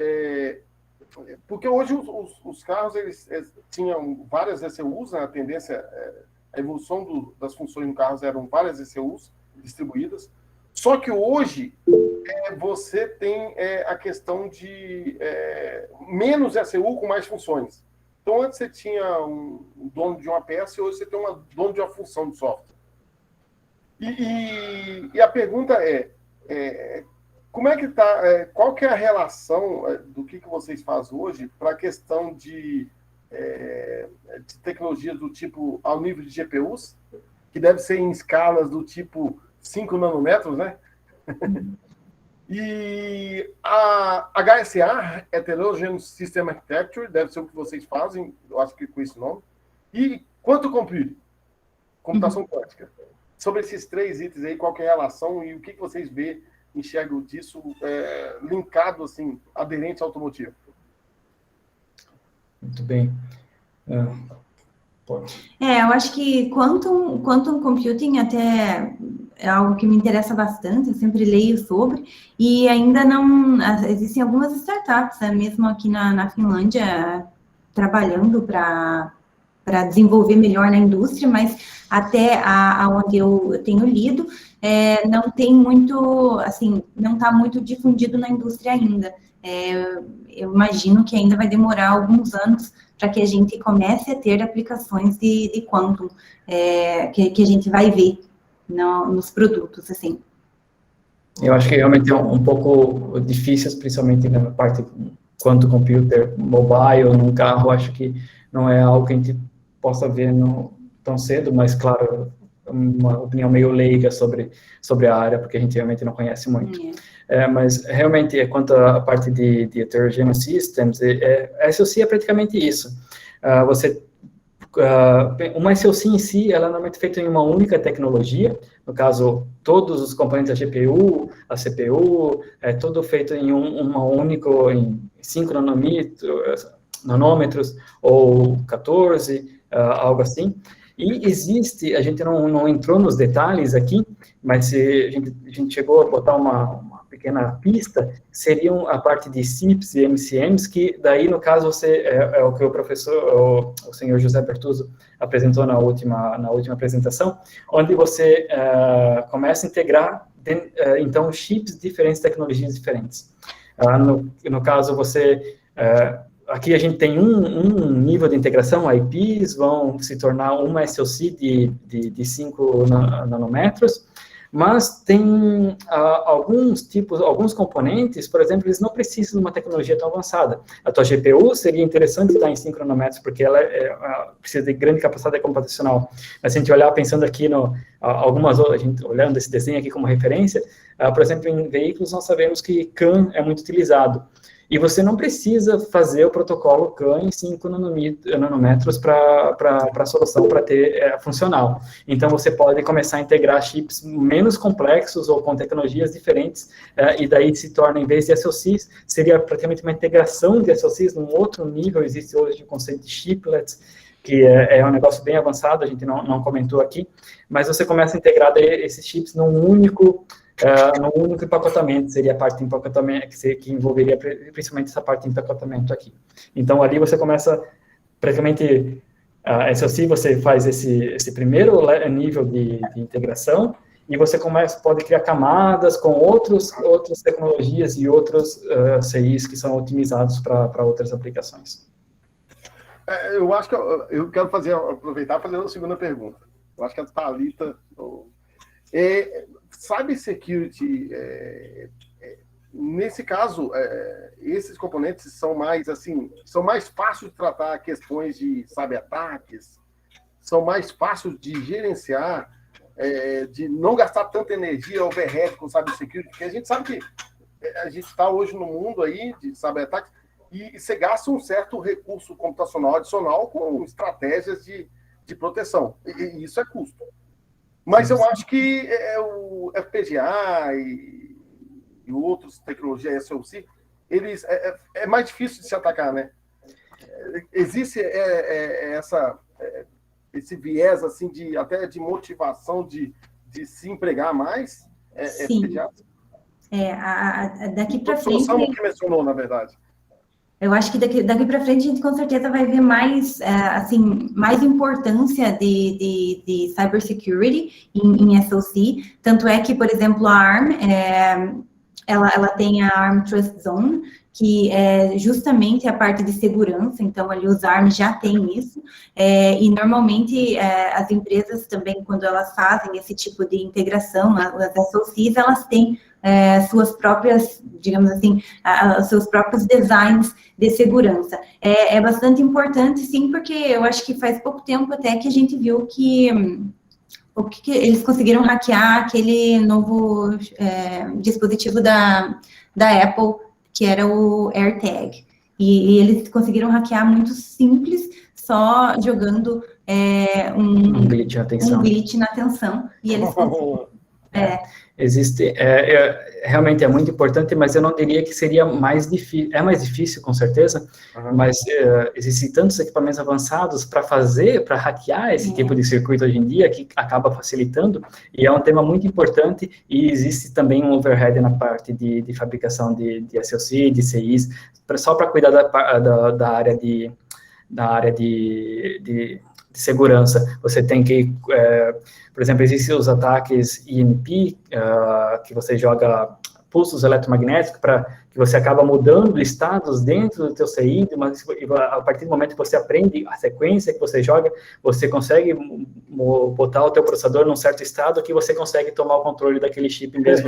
porque hoje os carros eles tinham várias ECUs, né? A tendência, a evolução das funções no carro eram várias ECUs distribuídas, só que hoje você tem a questão de menos ECU com mais funções. Então, antes você tinha um dono de uma peça e hoje você tem um dono de uma função de software. E a pergunta como é que está, qual que é a relação do que vocês fazem hoje para a questão de tecnologias do tipo ao nível de GPUs, que deve ser em escalas do tipo 5 nanômetros, né? E a HSA, Heterogeneous System Architecture, deve ser o que vocês fazem, eu acho que com esse nome. E Quantum Computing, computação quântica. Sobre esses 3 itens aí, qual que é a relação e o que vocês enxergam disso linkado, assim, aderente ao automotivo? Muito bem. Pode. Eu acho que Quantum Computing até é algo que me interessa bastante, eu sempre leio sobre, e ainda não... Existem algumas startups, mesmo aqui na Finlândia, trabalhando para desenvolver melhor na indústria, mas até onde eu tenho lido, não tem muito, assim, não está muito difundido na indústria ainda. Eu imagino que ainda vai demorar alguns anos para que a gente comece a ter aplicações de quantum, que a gente vai ver nos produtos, assim. Eu acho que realmente é um pouco difícil, principalmente na parte quanto computer mobile, num carro, acho que não é algo que a gente possa ver tão cedo, mas, claro, uma opinião meio leiga sobre a área, porque a gente realmente não conhece muito. Mas, realmente, quanto à parte de Heterogeneous Systems, a SoC é praticamente isso. Uma SoC em si, ela é normalmente feita em uma única tecnologia, no caso, todos os componentes da GPU, a CPU, tudo feito em em 5 nanômetros, ou 14, algo assim. E existe, a gente não entrou nos detalhes aqui, mas a gente chegou a botar uma pequena pista, seriam a parte de SIPs e MCMs, que daí, no caso, é o que o senhor José Bertuzzo apresentou na última apresentação, onde você começa a integrar, então, chips de diferentes tecnologias diferentes. No caso, você Aqui a gente tem um nível de integração, IPs vão se tornar uma SoC de 5 nanômetros, mas tem alguns componentes, por exemplo, eles não precisam de uma tecnologia tão avançada. A tua GPU seria interessante estar em 5 nanômetros, porque ela precisa de grande capacidade computacional. Mas se a gente olhar, pensando aqui a gente olhando esse desenho aqui como referência, por exemplo, em veículos nós sabemos que CAN é muito utilizado. E você não precisa fazer o protocolo CAN em 5 nanômetros para a solução para ter funcional. Então, você pode começar a integrar chips menos complexos ou com tecnologias diferentes, e daí se torna, em vez de SoCs, seria praticamente uma integração de SoCs num outro nível. Existe hoje o conceito de chiplets, que é um negócio bem avançado, a gente não comentou aqui, mas você começa a integrar esses chips num único empacotamento, seria a parte de empacotamento, que envolveria principalmente essa parte de empacotamento aqui. Então, ali você começa, praticamente, SoC, você faz esse primeiro nível de integração, e você pode criar camadas com outras tecnologias e outros CIs que são otimizados para outras aplicações. Eu acho que eu quero aproveitar e fazer uma segunda pergunta. Eu acho que a Thalita... Cybersecurity, nesse caso, esses componentes são mais fáceis de tratar questões de cyberataques, são mais fáceis de gerenciar, de não gastar tanta energia overhead com cybersecurity, porque a gente sabe que a gente está hoje no mundo aí de cyberataques e você gasta um certo recurso computacional adicional com estratégias de proteção, e isso é custo. Mas eu acho que o FPGA e outras tecnologias SoC, eles é mais difícil de se atacar, né? Existe esse viés assim até de motivação de se empregar mais FPGA? Daqui para frente. Solução que mencionou, na verdade. Eu acho que daqui para frente a gente com certeza vai ver mais importância de cybersecurity em SoC. Tanto é que, por exemplo, a ARM, ela tem a ARM Trust Zone, que é justamente a parte de segurança. Então, ali os ARM já têm isso. E, normalmente, as empresas também, quando elas fazem esse tipo de integração, as SoCs, elas têm suas próprias, digamos assim, seus próprios designs de segurança. É bastante importante, sim, porque eu acho que faz pouco tempo até que a gente viu que eles conseguiram hackear aquele novo dispositivo da Apple, que era o AirTag. E eles conseguiram hackear muito simples, só jogando um glitch na atenção. E eles conseguiram. Existe, realmente é muito importante, mas eu não diria que seria mais difícil, é mais difícil com certeza, mas existem tantos equipamentos avançados para hackear esse tipo de circuito hoje em dia, que acaba facilitando, e é um tema muito importante, e existe também um overhead na parte de fabricação de SoC, de CIs, só para cuidar da área de segurança. Você tem que, por exemplo, existem os ataques EMP, que você joga pulsos eletromagnéticos para que você acaba mudando estados dentro do teu CI, mas a partir do momento que você aprende a sequência que você joga, você consegue botar o teu processador num certo estado que você consegue tomar o controle daquele chip mesmo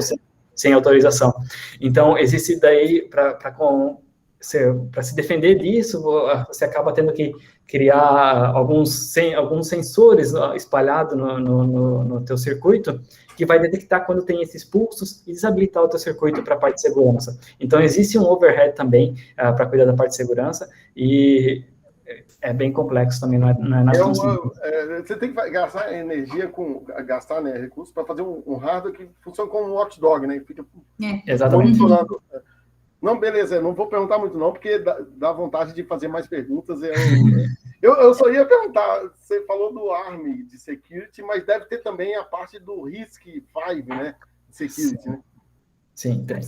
sem autorização. Então, existe daí, para se defender disso, você acaba tendo que criar alguns sensores espalhados no teu circuito, que vai detectar quando tem esses pulsos e desabilitar o teu circuito para a parte de segurança. Então, existe um overhead também para cuidar da parte de segurança, e é bem complexo também, não é nada tão simples. Você tem que gastar energia, recursos para fazer um hardware que funciona como um watchdog, né? Fica exatamente. Funcionando. Não, beleza, não vou perguntar muito não, porque dá vontade de fazer mais perguntas. Eu só ia perguntar, você falou do ARM de security, mas deve ter também a parte do RISC-V, né? Security, né? Sim, tem.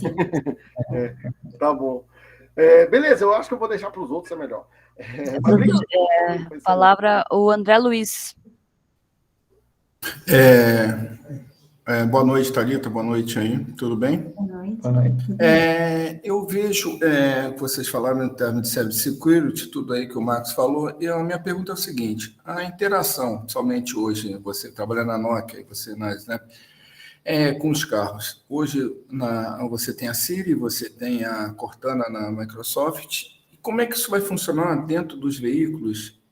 Tá bom. Beleza, eu acho que eu vou deixar para os outros, é melhor. Palavra o André Luiz. Boa noite, Thalita, boa noite aí, tudo bem? Boa noite. Boa noite. Eu vejo que vocês falaram em termos de cybersecurity, tudo aí que o Marcos falou, e a minha pergunta é o seguinte, a interação, principalmente hoje, você trabalha na Nokia, e você na Snap, com os carros. Hoje você tem a Siri, você tem a Cortana na Microsoft, e como é que isso vai funcionar dentro dos veículos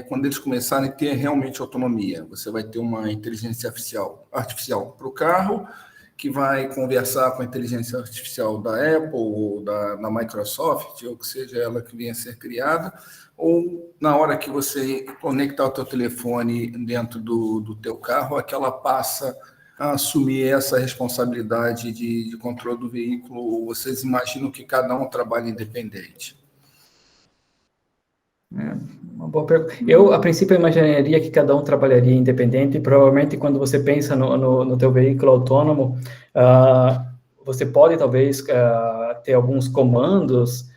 quando eles começarem a ter realmente autonomia? Você vai ter uma inteligência artificial para o carro, que vai conversar com a inteligência artificial da Apple ou da Microsoft, ou que seja ela que venha a ser criada, ou na hora que você conectar o teu telefone dentro do teu carro, é que ela passa a assumir essa responsabilidade de controle do veículo, ou vocês imaginam que cada um trabalha independente? Uma boa pergunta. Eu, a princípio, imaginaria que cada um trabalharia independente, e provavelmente quando você pensa no teu veículo autônomo, você pode, talvez, ter alguns comandos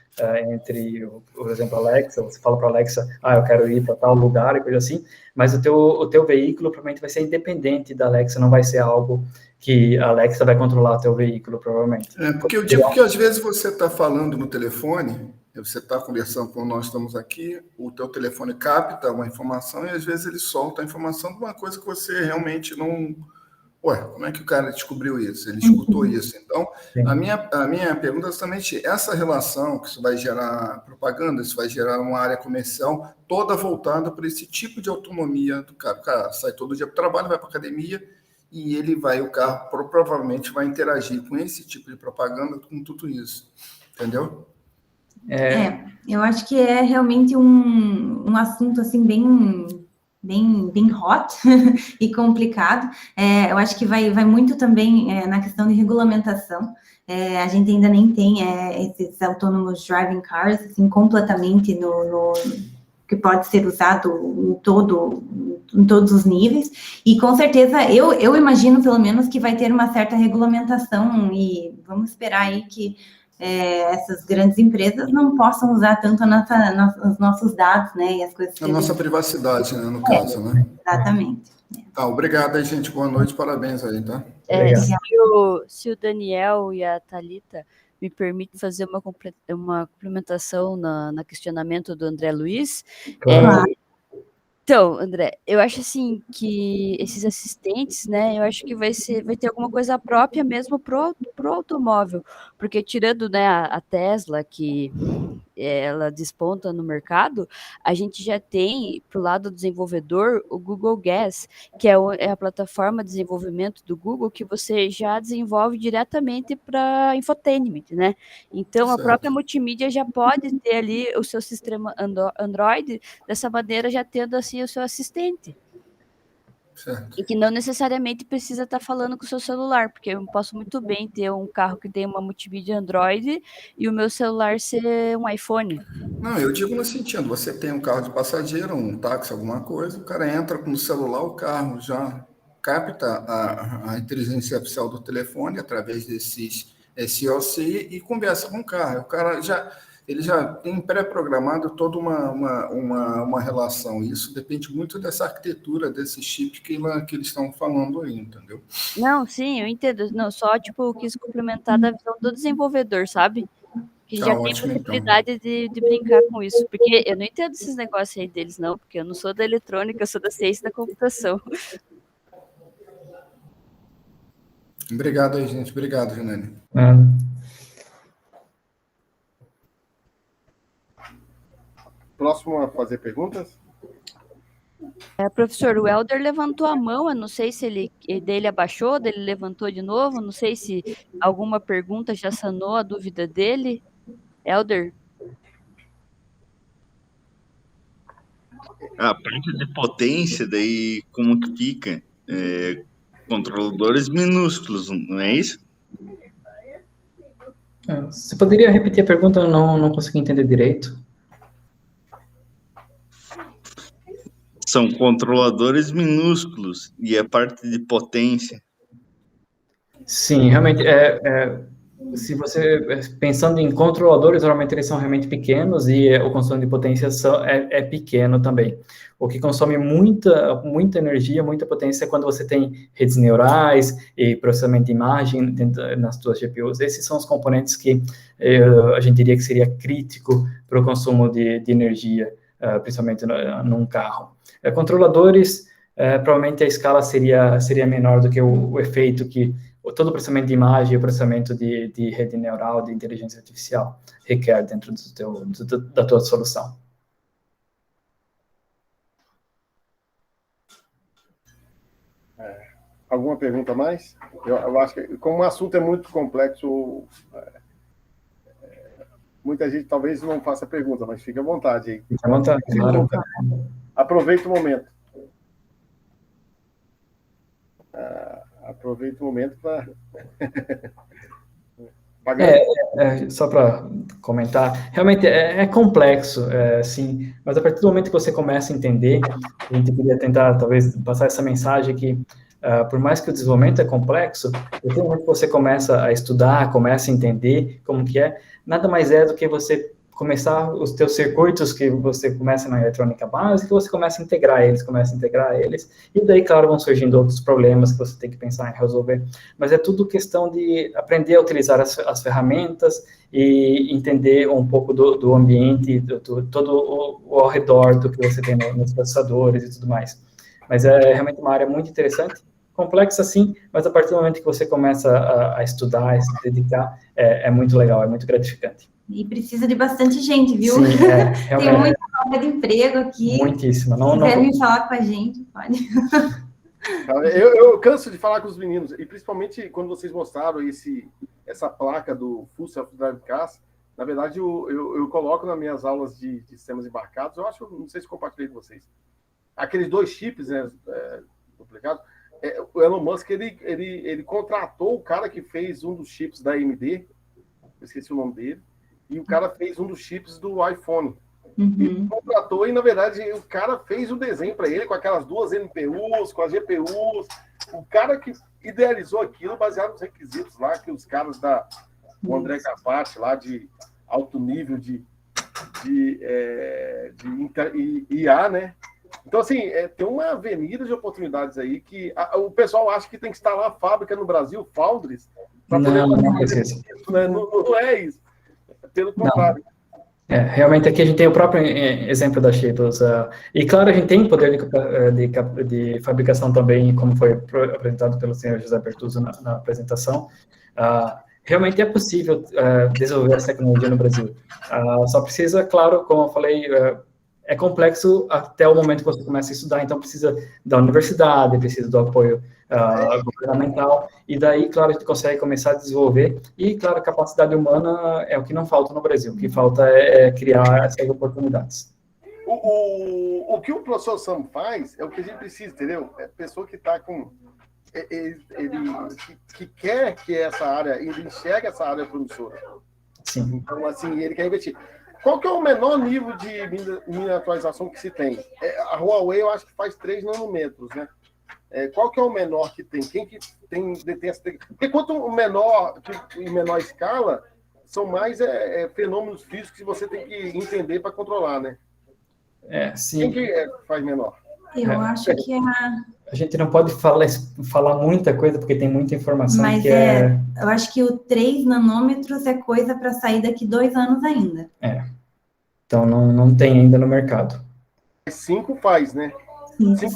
entre, por exemplo, Alexa, você fala para a Alexa, eu quero ir para tal lugar e coisa assim, mas o teu veículo provavelmente vai ser independente da Alexa, não vai ser algo que a Alexa vai controlar o teu veículo, provavelmente. Porque eu digo que às vezes você está falando no telefone, você está conversando como nós estamos aqui, o teu telefone capta uma informação e às vezes ele solta a informação de uma coisa que você realmente não... Ué, como é que o cara descobriu isso? Ele escutou isso. Então, a minha pergunta é justamente essa relação, que isso vai gerar propaganda, isso vai gerar uma área comercial toda voltada para esse tipo de autonomia do cara. O cara sai todo dia para o trabalho, vai para a academia e o carro provavelmente vai interagir com esse tipo de propaganda, com tudo isso. Entendeu? Eu acho que é realmente um assunto, assim, bem hot e complicado. Eu acho que vai muito também na questão de regulamentação. A gente ainda nem tem esses autônomos driving cars, assim, completamente que pode ser usado em todos os níveis, e com certeza, eu imagino, pelo menos, que vai ter uma certa regulamentação, e vamos esperar aí que essas grandes empresas não possam usar tanto os nossos dados, né, e as coisas que nossa privacidade, né, no caso, né? Exatamente. Tá, obrigado aí, gente, boa noite, parabéns aí, tá? Se o Daniel e a Thalita me permitem fazer uma complementação na questionamento do André Luiz. Claro. Então, André, eu acho assim que esses assistentes, né, eu acho que vai ter alguma coisa própria mesmo pro automóvel, porque tirando, né, a Tesla, que ela desponta no mercado, a gente já tem, pro lado do desenvolvedor, o Google Gas, que é a plataforma de desenvolvimento do Google, que você já desenvolve diretamente para infotainment, né? Então, a própria multimídia já pode ter ali o seu sistema Android, dessa maneira já tendo, assim, o seu assistente. Certo. E que não necessariamente precisa estar falando com o seu celular, porque eu posso muito bem ter um carro que tem uma multimídia Android e o meu celular ser um iPhone. Não, eu digo no sentido, você tem um carro de passageiro, um táxi, alguma coisa, o cara entra com o celular, o carro já capta a inteligência artificial do telefone através desses SoC e conversa com o carro. O cara ele já tem pré-programado toda uma relação. Isso depende muito dessa arquitetura, desse chip que eles estão falando aí, entendeu? Não, sim, eu entendo. Não, só, quis complementar da visão do desenvolvedor, sabe? Que já tem possibilidade de brincar com isso. Porque eu não entendo esses negócios aí deles, não, porque eu não sou da eletrônica, eu sou da ciência da computação. Obrigado aí, gente. Obrigado, Janine. Próximo a fazer perguntas? Professor, o Helder levantou a mão, eu não sei se dele abaixou, dele levantou de novo, não sei se alguma pergunta já sanou a dúvida dele. Helder? A parte de potência, daí como que fica? Controladores minúsculos, não é isso? Você poderia repetir a pergunta? Eu não consegui entender direito. São controladores minúsculos e a parte de potência. Sim, realmente, se você, pensando em controladores, geralmente eles são realmente pequenos e o consumo de potência é pequeno também. O que consome muita energia, muita potência é quando você tem redes neurais e processamento de imagem nas suas GPUs. Esses são os componentes que a gente diria que seria crítico para o consumo de energia, principalmente num carro. Controladores, provavelmente a escala seria menor do que o efeito que todo o processamento de imagem e o processamento de rede neural, de inteligência artificial, requer dentro da tua solução. Alguma pergunta a mais? Eu acho que, como o assunto é muito complexo, muita gente talvez não faça pergunta, mas fique à vontade aí. Fique à vontade, claro. Aproveita o momento. Aproveita o momento para... Só para comentar, realmente é complexo, sim, mas a partir do momento que você começa a entender, a gente queria tentar, talvez, passar essa mensagem que, por mais que o desenvolvimento é complexo, no momento que você começa a estudar, começa a entender como que é, nada mais é do que você começar os teus circuitos que você começa na eletrônica básica, você começa a integrar eles, e daí, claro, vão surgindo outros problemas que você tem que pensar em resolver, mas é tudo questão de aprender a utilizar as ferramentas e entender um pouco do ambiente, todo o ao redor do que você tem nos processadores e tudo mais. Mas é realmente uma área muito interessante, complexa sim, mas a partir do momento que você começa a estudar, a se dedicar, é muito legal, é muito gratificante. E precisa de bastante gente, viu? Sim, tem muita vaga de emprego aqui. Muitíssima. Se quiser vir falar com a gente, pode. Eu canso de falar com os meninos, e principalmente quando vocês mostraram essa placa do Full Self-Driving Cars, na verdade eu coloco nas minhas aulas de sistemas embarcados, eu acho, não sei se compartilhei com vocês, aqueles 2 chips, né, duplicados, o Elon Musk, ele contratou o cara que fez um dos chips da AMD, eu esqueci o nome dele, e o cara fez um dos chips do iPhone. Ele contratou e, na verdade, o cara fez o desenho para ele com aquelas 2 NPUs, com as GPUs. O cara que idealizou aquilo baseado nos requisitos lá que os caras o André Capati, lá de alto nível de IA, né? Então, assim, tem uma avenida de oportunidades aí que o pessoal acha que tem que instalar a fábrica no Brasil, Foundries, para poder... Não precisa. Não é isso. Pelo contrário. Realmente aqui a gente tem o próprio exemplo da Shapeless. E claro, a gente tem poder de fabricação também, como foi apresentado pelo senhor José Bertuzzo na apresentação. Realmente é possível desenvolver essa tecnologia no Brasil. Só precisa, claro, como eu falei, é complexo até o momento que você começa a estudar, então precisa da universidade, precisa do apoio governamental, e daí, claro, a gente consegue começar a desenvolver, e, claro, a capacidade humana é o que não falta no Brasil, o que falta é criar essas oportunidades. O que o professor Sam faz é o que a gente precisa, entendeu? É pessoa que está com... que quer que essa área, ele enxerga essa área promissora. Sim. Então, assim, ele quer investir. Qual que é o menor nível de miniaturização que se tem? A Huawei, eu acho que faz 3 nanômetros, né? Qual que é o menor que tem? Quem que detém essa tecnologia? Porque quanto menor, em menor escala, são mais fenômenos físicos que você tem que entender para controlar, né? Sim. Quem que faz menor? Eu acho que A gente não pode falar muita coisa, porque tem muita informação. Mas eu acho que o 3 nanômetros é coisa para sair daqui 2 anos ainda. Então, não tem ainda no mercado. 5 faz, né? 5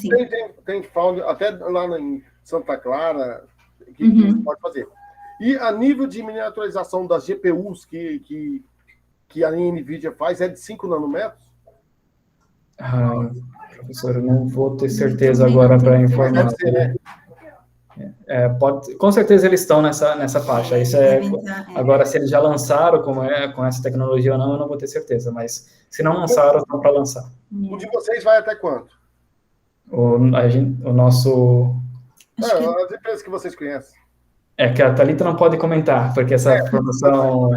tem found, até lá em Santa Clara, que pode fazer. E a nível de miniaturização das GPUs que a NVIDIA faz é de 5 nanômetros? Professor, eu não vou ter certeza agora para informar. Deve ser, né? Com certeza eles estão nessa faixa. Isso agora, se eles já lançaram com essa tecnologia ou não, eu não vou ter certeza. Mas se não lançaram, estão para lançar. O de vocês vai até quanto? O nosso... As empresas que vocês conhecem. Que a Thalita não pode comentar, porque essa informação...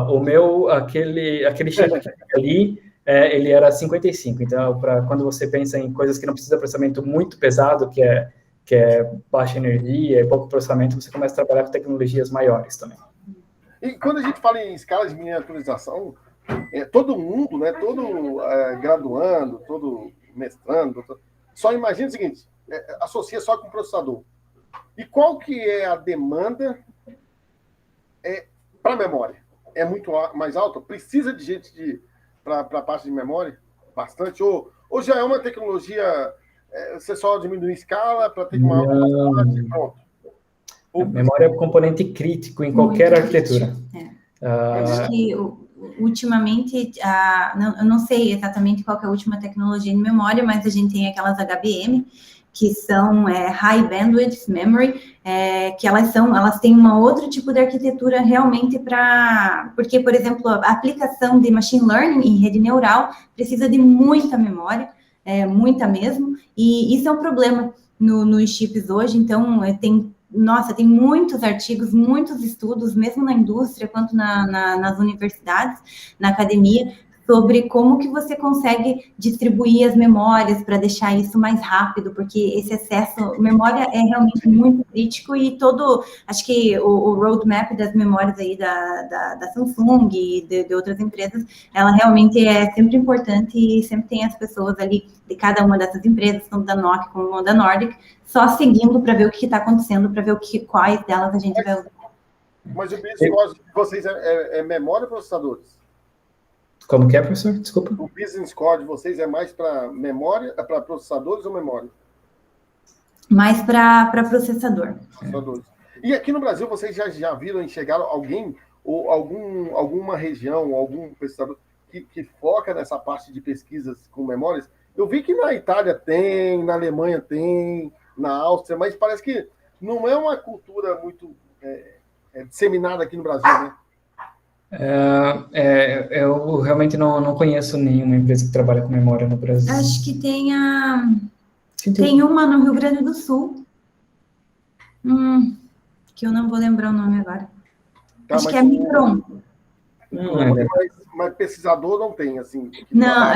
o meu, aquele chip ali, ele era 55. Então, quando você pensa em coisas que não precisa de processamento muito pesado, que é que é baixa energia e pouco processamento, você começa a trabalhar com tecnologias maiores também. E quando a gente fala em escala de miniaturização, todo mundo, né, todo graduando, todo mestrando, só imagina o seguinte, associa só com processador. E qual que é a demanda para memória? É muito mais alta? Precisa de gente para a parte de memória? Bastante? Ou já é uma tecnologia, você só diminui a escala para ter uma capacidade e pronto? A memória é um componente crítico em qualquer arquitetura. Acho que ultimamente, eu não sei exatamente qual que é a última tecnologia de memória, mas a gente tem aquelas HBM, que são High Bandwidth Memory, que elas têm um outro tipo de arquitetura realmente porque, por exemplo, a aplicação de Machine Learning em rede neural precisa de muita memória, muita mesmo, e isso é um problema nos chips hoje, então tem muitos artigos, muitos estudos, mesmo na indústria, quanto nas universidades, na academia, sobre como que você consegue distribuir as memórias para deixar isso mais rápido, porque esse excesso, memória é realmente muito crítico e acho que o roadmap das memórias aí da Samsung e de outras empresas, ela realmente é sempre importante e sempre tem as pessoas ali de cada uma dessas empresas, tanto da Nokia como da Nordic, só seguindo para ver o que está acontecendo, para ver quais delas a gente vai usar. Mas o business de vocês é memória ou processadores? Como que é, professor? Desculpa. O business core de vocês é mais para memória, para processadores ou memória? Mais para processador. Processadores. E aqui no Brasil, vocês já viram, enxergaram alguém, ou alguma região, algum pesquisador que foca nessa parte de pesquisas com memórias? Eu vi que na Itália tem, na Alemanha tem, na Áustria, mas parece que não é uma cultura muito disseminada aqui no Brasil, né? Eu realmente não conheço nenhuma empresa que trabalha com memória no Brasil. Acho que tem uma no Rio Grande do Sul, que eu não vou lembrar o nome agora. Acho que é Micron. Mas pesquisador não tem, assim. Não,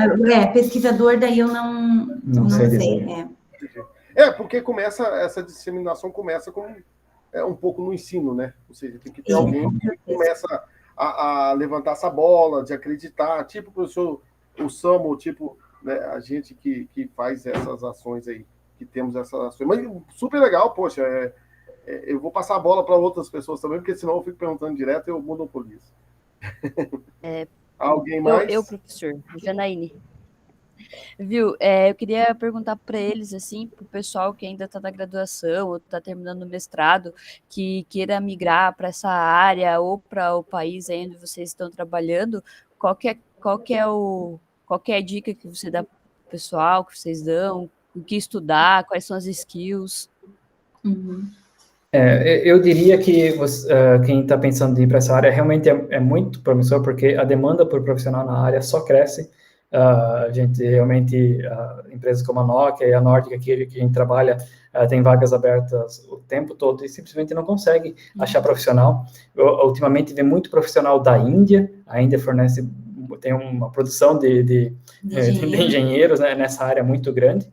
pesquisador daí eu não sei. Porque essa disseminação começa com um pouco no ensino, né? Ou seja, tem que ter alguém que começa a levantar essa bola, de acreditar, tipo o professor Samuel, tipo, né, a gente que faz essas ações aí, que temos essas ações. Mas super legal, poxa, eu vou passar a bola para outras pessoas também, porque senão eu fico perguntando direto e eu monopolizo. Alguém mais? Eu, professor, Janaíne. Viu, eu queria perguntar para eles, assim, para o pessoal que ainda está na graduação ou está terminando o mestrado, que queira migrar para essa área ou para o país aí onde vocês estão trabalhando, qual que é a dica que você dá para o pessoal, que vocês dão, o que estudar, quais são as skills? Eu diria que quem está pensando em ir para essa área realmente é muito promissor, porque a demanda por profissional na área só cresce. A gente realmente, empresas como a Nokia e a Nordic aqui que a gente trabalha, tem vagas abertas o tempo todo e simplesmente não consegue achar profissional. Ultimamente vem muito profissional da Índia, a Índia tem uma produção de engenheiros, né, nessa área muito grande.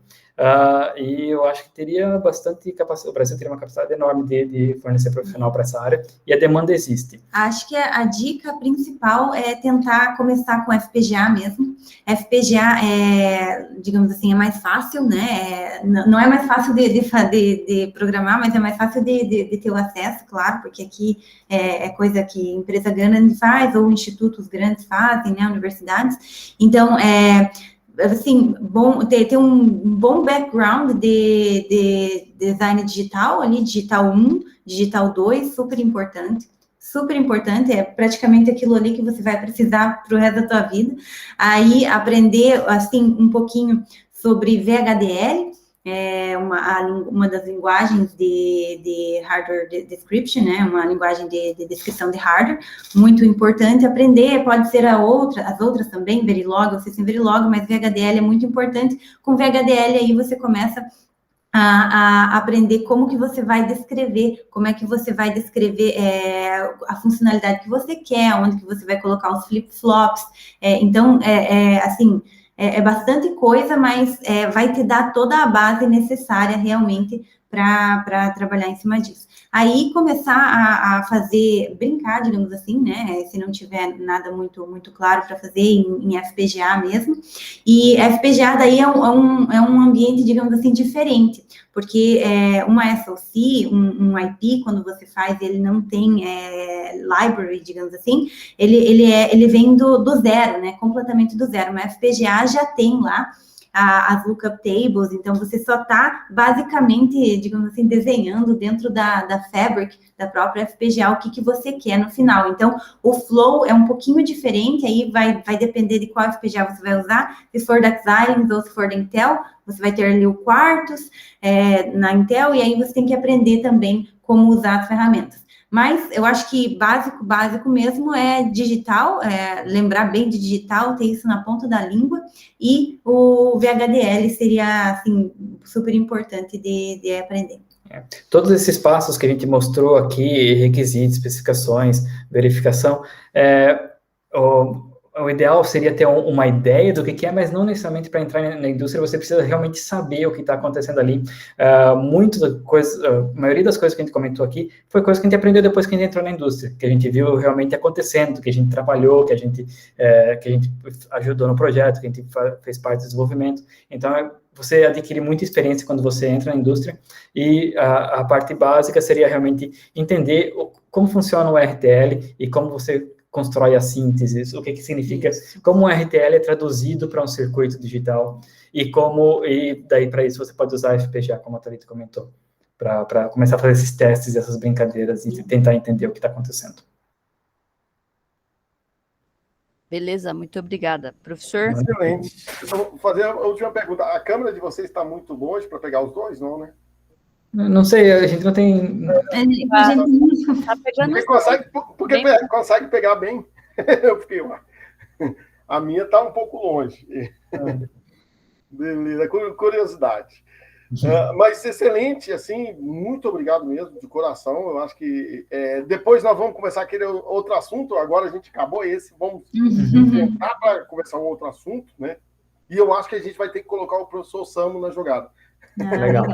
E eu acho que teria bastante capacidade, o Brasil teria uma capacidade enorme de fornecer profissional para essa área, e a demanda existe. Acho que a dica principal é tentar começar com FPGA mesmo. FPGA digamos assim, é mais fácil, né? Não é mais fácil de programar, mas é mais fácil de ter o acesso, claro, porque aqui é coisa que empresa grande faz, ou institutos grandes fazem, né? Universidades. Então, assim, ter um bom background de design digital, ali, digital 1, digital 2, super importante, é praticamente aquilo ali que você vai precisar para o resto da tua vida. Aí, aprender, assim, um pouquinho sobre VHDL, uma das linguagens de hardware description, né, uma linguagem de descrição de hardware, muito importante aprender, pode ser as outras também, Verilog, ou System Verilog, mas VHDL é muito importante. Com VHDL aí você começa a aprender como que você vai descrever, a funcionalidade que você quer, onde que você vai colocar os flip-flops. Então, assim, é bastante coisa, mas vai te dar toda a base necessária realmente para trabalhar em cima disso. Aí começar a fazer, brincar, digamos assim, né? Se não tiver nada muito claro para fazer em FPGA mesmo. E FPGA daí é um ambiente, digamos assim, diferente, porque uma SoC, um IP, quando você faz, ele não tem library, digamos assim, ele vem do zero, né? Completamente do zero. Uma FPGA já tem lá as lookup tables, então você só está basicamente, digamos assim, desenhando dentro da fabric da própria FPGA o que você quer no final. Então, o flow é um pouquinho diferente, aí vai depender de qual FPGA você vai usar, se for da Xilinx ou se for da Intel, você vai ter ali o Quartus na Intel, e aí você tem que aprender também como usar as ferramentas. Mas eu acho que básico mesmo é digital, lembrar bem de digital, ter isso na ponta da língua, e o VHDL seria, assim, super importante de aprender. Todos esses passos que a gente mostrou aqui, requisitos, especificações, verificação, o ideal seria ter uma ideia do que é, mas não necessariamente para entrar na indústria você precisa realmente saber o que está acontecendo ali. A maioria das coisas que a gente comentou aqui foi coisa que a gente aprendeu depois que a gente entrou na indústria, que a gente viu realmente acontecendo, que a gente trabalhou, que a gente ajudou no projeto, que a gente fez parte do desenvolvimento. Então, você adquire muita experiência quando você entra na indústria, e a parte básica seria realmente entender como funciona o RTL e como você constrói a síntese, o que significa, como o RTL é traduzido para um circuito digital, e daí para isso você pode usar FPGA, como a Thalita comentou, para começar a fazer esses testes, essas brincadeiras, e tentar entender o que está acontecendo. Beleza, muito obrigada. Professor? Excelente. Eu vou fazer a última pergunta. A câmera de vocês está muito longe para pegar os dois, não, né? Não sei, a gente não tem... Tá pegando... Porque consegue pegar bem. Eu fiquei lá. A minha está um pouco longe. Beleza, curiosidade. Mas excelente, assim, muito obrigado mesmo, de coração. Eu acho que depois nós vamos começar aquele outro assunto. Agora a gente acabou esse, vamos tentar para conversar um outro assunto, né? E eu acho que a gente vai ter que colocar o professor Samo na jogada. Legal.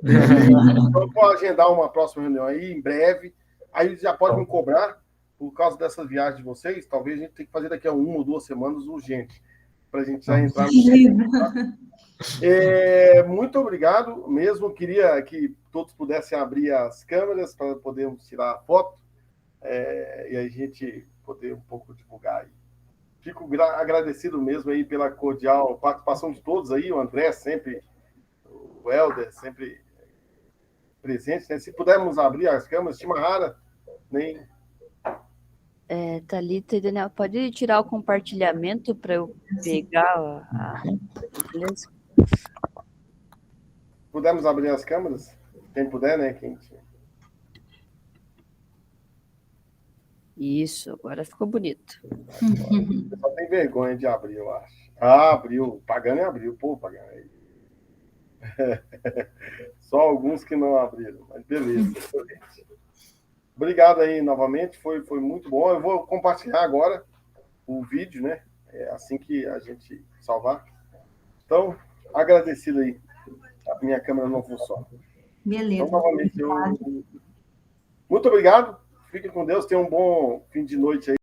Então, eu vou agendar uma próxima reunião aí, em breve. Aí já pode me cobrar, por causa dessas viagens de vocês, talvez a gente tenha que fazer daqui a 1 ou 2 semanas urgente, para a gente já entrar no... Tá? Muito obrigado mesmo. Queria que todos pudessem abrir as câmeras para podermos tirar a foto, e a gente poder um pouco divulgar aí. Fico agradecido mesmo aí pela cordial participação de todos aí, o André sempre, o Helder sempre presente, né? Se pudermos abrir as câmeras, Timahara, nem... Thalita e Daniel, pode tirar o compartilhamento para eu pegar beleza? Pudermos abrir as câmeras? Quem puder, né? Isso, agora ficou bonito. Só tem vergonha de abrir, eu acho. Abriu. Pagani abriu. Pô, Pagani. Só alguns que não abriram, mas beleza. Obrigado aí novamente, foi muito bom. Eu vou compartilhar agora o vídeo, né? Assim que a gente salvar. Então, agradecido aí. A minha câmera não funciona. Beleza. Então, novamente, muito obrigado. Fiquem com Deus. Tenham um bom fim de noite aí.